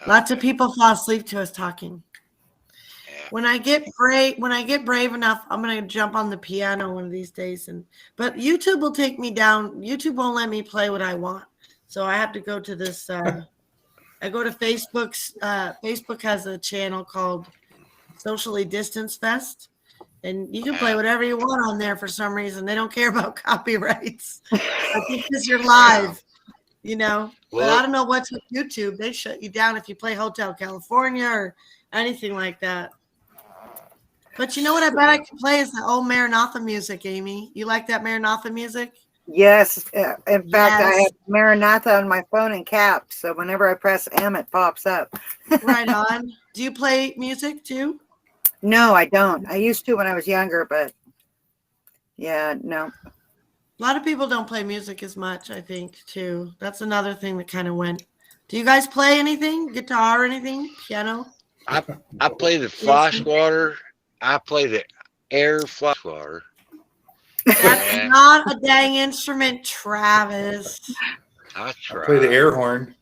Lots of people fall asleep to us talking. Yeah. When I get brave enough, I'm gonna jump on the piano one of these days. But YouTube will take me down. YouTube won't let me play what I want, so I have to go to this. I go to Facebook's. Facebook has a channel called Socially Distance Fest, and you can play whatever you want on there for some reason. They don't care about copyrights. I think because you're live, you know. But I don't know what's with YouTube. They shut you down if you play Hotel California or anything like that. But you know what I bet I can play is the old Maranatha music, Amy. You like that Maranatha music? Yes. In fact, I Yes. have Maranatha on my phone and capped. So whenever I press M, it pops up. Right on. Do you play music too? No, I don't. I used to when I was younger, but yeah, no. A lot of people don't play music as much, I think, too. That's another thing that kind of went. Do you guys play anything? Guitar or anything? Piano? I play the flash water. I play the air flash water. That's not a dang instrument, Travis. I try. Play the air horn.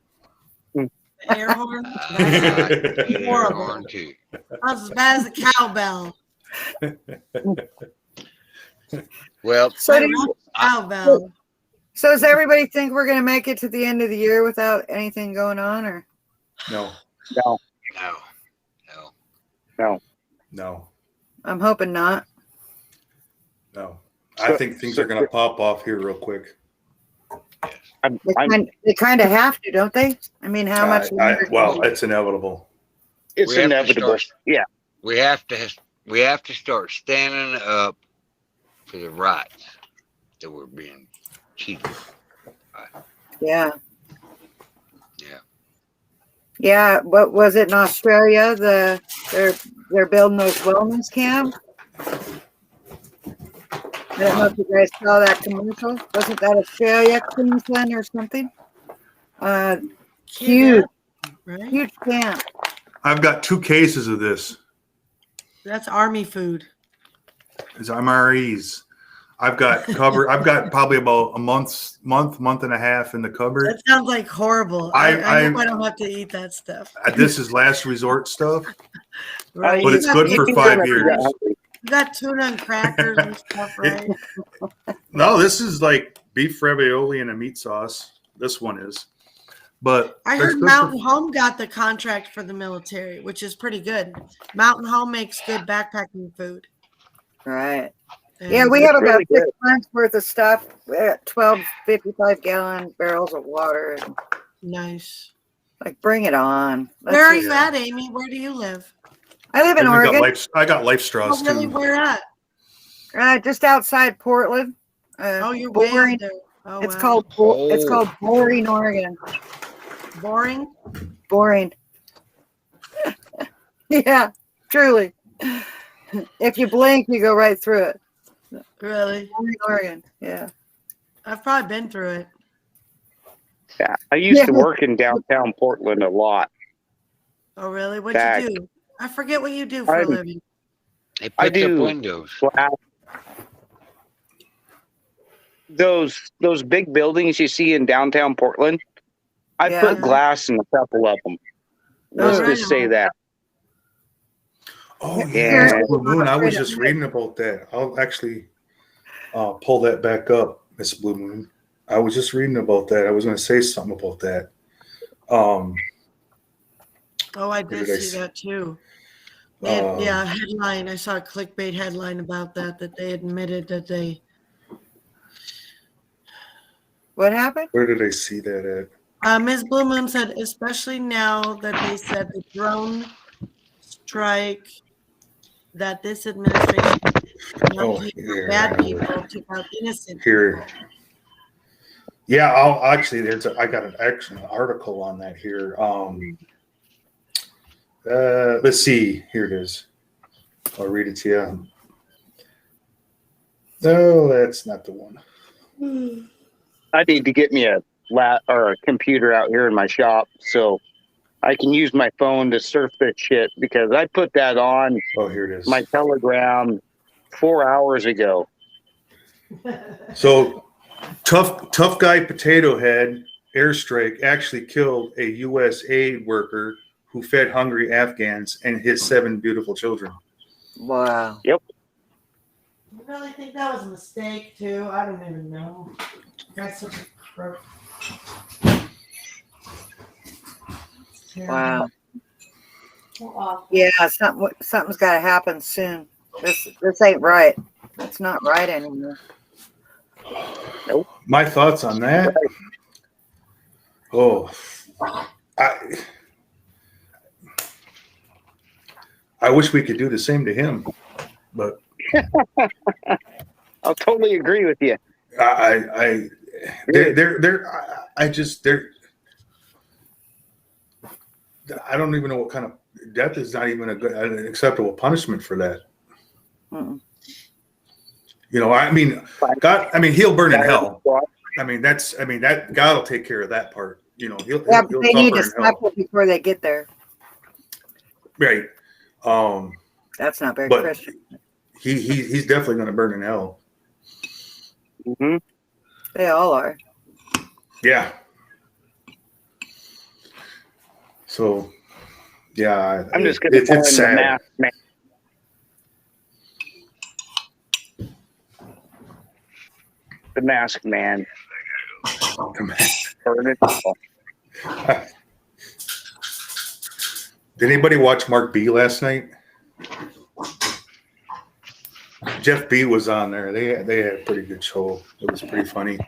Air horn? I play the air horrible. horn too. That's as bad as a cowbell. Well, So, I do you, love cowbell. so does everybody think we're going to make it to the end of the year without anything going on? Or No, No, no. no, I'm hoping not. no. I think things are going to pop off here real quick. They kind of have to, don't they? I mean, how much? longer can Well, we- it's inevitable. it's We have to inevitable. start- Yeah. We have to start standing up for the rights that we're being cheated. yeah. Yeah. Yeah, what was it in Australia? They're building those wellness camps. I don't know if you guys saw that commercial. Wasn't that Australia, Queensland, or something? Huge, Right? huge camp. I've got 2 cases of this. That's army food. It's MREs. I've got probably about a month and a half in the cupboard. That sounds like horrible. I hope I don't have to eat that stuff. This is last resort stuff, Right? but it's You good got- for You 5 don't years. have to- You got tuna and crackers and stuff, right? No, this is like beef ravioli and a meat sauce. This one is. But I it's heard good for- Mountain Home got the contract for the military, which is pretty good. Mountain Home makes good backpacking food. Right. And Yeah, we It's have about really 6 months worth of stuff. 12 55-gallon barrels of water. nice. Like, bring it on. Let's Where are just- you at, Amy? Where do you live? I live in I Oregon, got life straws Oh, really? too. Where at? just outside Portland. Oh, you're way Boring. out there. Oh, It's wow. called it's Oh. called Boring, Oregon. Boring. Boring. Yeah, truly. If you blink, you go right through it. Really? Boring, Oregon. Yeah. I've probably been through it. Yeah. I used to Yeah. work in downtown Portland a lot. Oh, really? What'd Back. you do? I forget what you do for a I'm- living. They I put up do. windows. Glass. Those big buildings you see in downtown Portland, I Yeah. put glass in a couple of them. Let's Oh, just say that. Oh Yeah. yeah, Blue Moon. I was just reading about that. I'll actually pull that back up, Miss Blue Moon. I was just reading about that. I was going to say something about that. Oh, I Where did did I see see- that too. Um, Yeah, headline. I saw a clickbait headline about that they admitted that they. What happened? Where did I see that at? Ms. Blue Moon said, especially now that they said the drone strike that this administration Oh, took here, bad people, took out innocent here. people. Yeah, I'll actually. I got an excellent article on that here. Let's see. Here it is. I'll read it to you. No, that's not the one. I need to get me a computer out here in my shop so I can use my phone to surf this shit, because I put that on Oh, here it is. my Telegram 4 hours ago. So, tough guy potato head airstrike actually killed a U.S. aid worker who fed hungry Afghans and his 7 beautiful children. Wow. I really think that was a mistake too. I don't even know. That's such a crook. It's terrible. Wow. So awful. Yeah, something's got to happen soon. This ain't right. It's not right anymore. My thoughts on that? Oh, I wish we could do the same to him, but I'll totally agree with you. I don't even know what kind of death is not even an acceptable punishment for that. Mm-mm. You know, I mean, God, I mean, he'll burn in hell. I mean, that God will take care of that part. You know, he'll Yeah, but they need to suffer in hell. suffer before they get there. Right. That's not very But Christian. he's definitely going to burn in hell. Mm-hmm. They all are. Yeah. So, yeah, I'm just going to call him it's the sad. masked man. The masked man. Burn it all. Did anybody watch Mark B last night? Jeff B was on there. They had a pretty good show. It was pretty funny.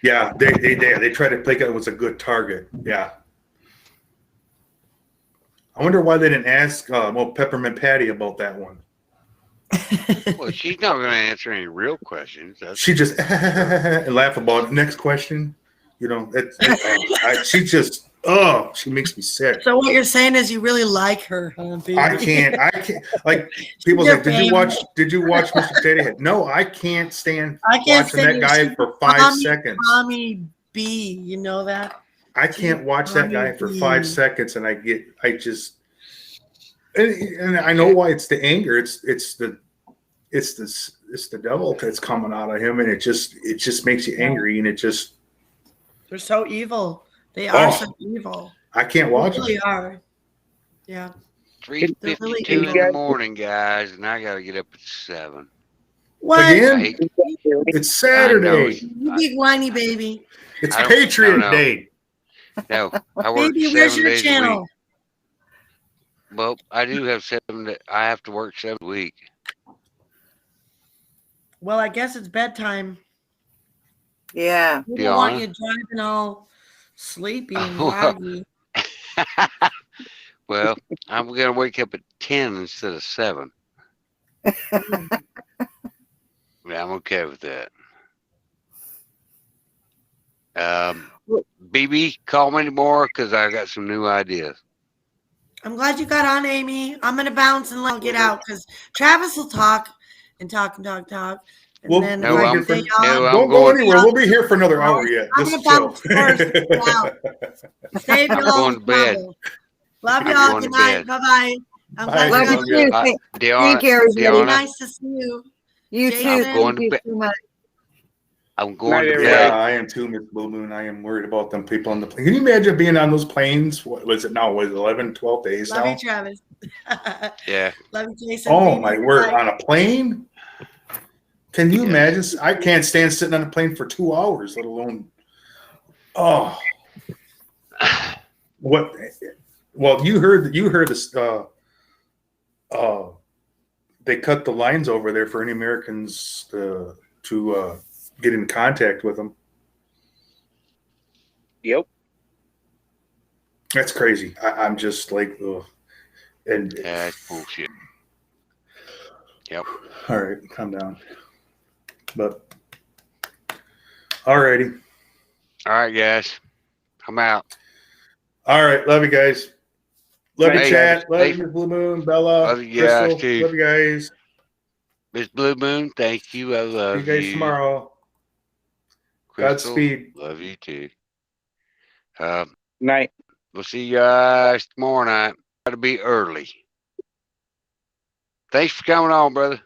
Yeah, they tried to think it was a good target. Yeah. I wonder why they didn't ask Peppermint Patty about that one. Well, she's not going to answer any real questions. She just and laugh about it. Next question. You know, she just she makes me sick. So what you're saying is you really like her, huh, baby? I can't like people Your like, did you watch Mr. Potato Head? No, I can't stand I can't watching stand that guy for 5 seconds. Tommy B, you know that? I can't watch that guy for 5 seconds and and I know why. It's the anger. It's the devil that's coming out of him, and it just makes you angry, and it just They're so evil. They are so evil. I can't watch They them. really are. Yeah. 3:52 in the morning, guys, and I got to get up at 7. What? Again? It's Saturday. You big whiny baby. It's I don't- Patriot no. Day. No, I work Baby, 7 where's your days a channel? week. Well, I do have 7. I have to work 7 a week. Well, I guess it's bedtime. Yeah. We Be don't want honest. you driving all sleepy and Well, groggy. Well, I'm going to wake up at 10 instead of 7. Yeah, I'm okay with that. BB, call me tomorrow because I got some new ideas. I'm glad you got on, Amy. I'm going to bounce and let get out because Travis will talk and talk and talk and talk. And Well, then No, if I I'm- stay no, on, I'm Don't go going- anywhere. We'll be here for another hour yet. I'm Just gonna chill. bounce first. Wow. Save I'm y'all going to bed. trouble. Love I'm y'all. going Good to night. bed. Bye bye. I'm Bye. glad Love you you got too. I- Thank Deanna, you, everybody. Really Deanna, nice to see you. You Jason. too. I'm Thank going to you bed. so much. I'm going to Night, Yeah, bed. I am too, Miss Blue Moon. I am worried about them people on the plane. Can you imagine being on those planes? What was it now? Was it 11, 12 days Love now? you, Travis. Yeah. Love you, Jason. Oh Baby. my Good word! night. On a plane? Can you Yes. imagine? I can't stand sitting on a plane for 2 hours, let alone. Oh, what? Well, you heard this. They cut the lines over there for any Americans to get in contact with them. Yep. That's crazy. I'm just like, ugh. And That's bullshit. Yep. all right, calm down. But alrighty. All right, guys. I'm out. All right, love you guys. Love you, Hey, chat. Love hey. you, Blue Moon, Bella, Love you guys, Crystal. too. Love you guys. Miss Blue Moon, thank you. I See love you guys tomorrow. Crystal, Godspeed. love you too. Night. We'll see you guys tomorrow night. Got to be early. Thanks for coming on, brother.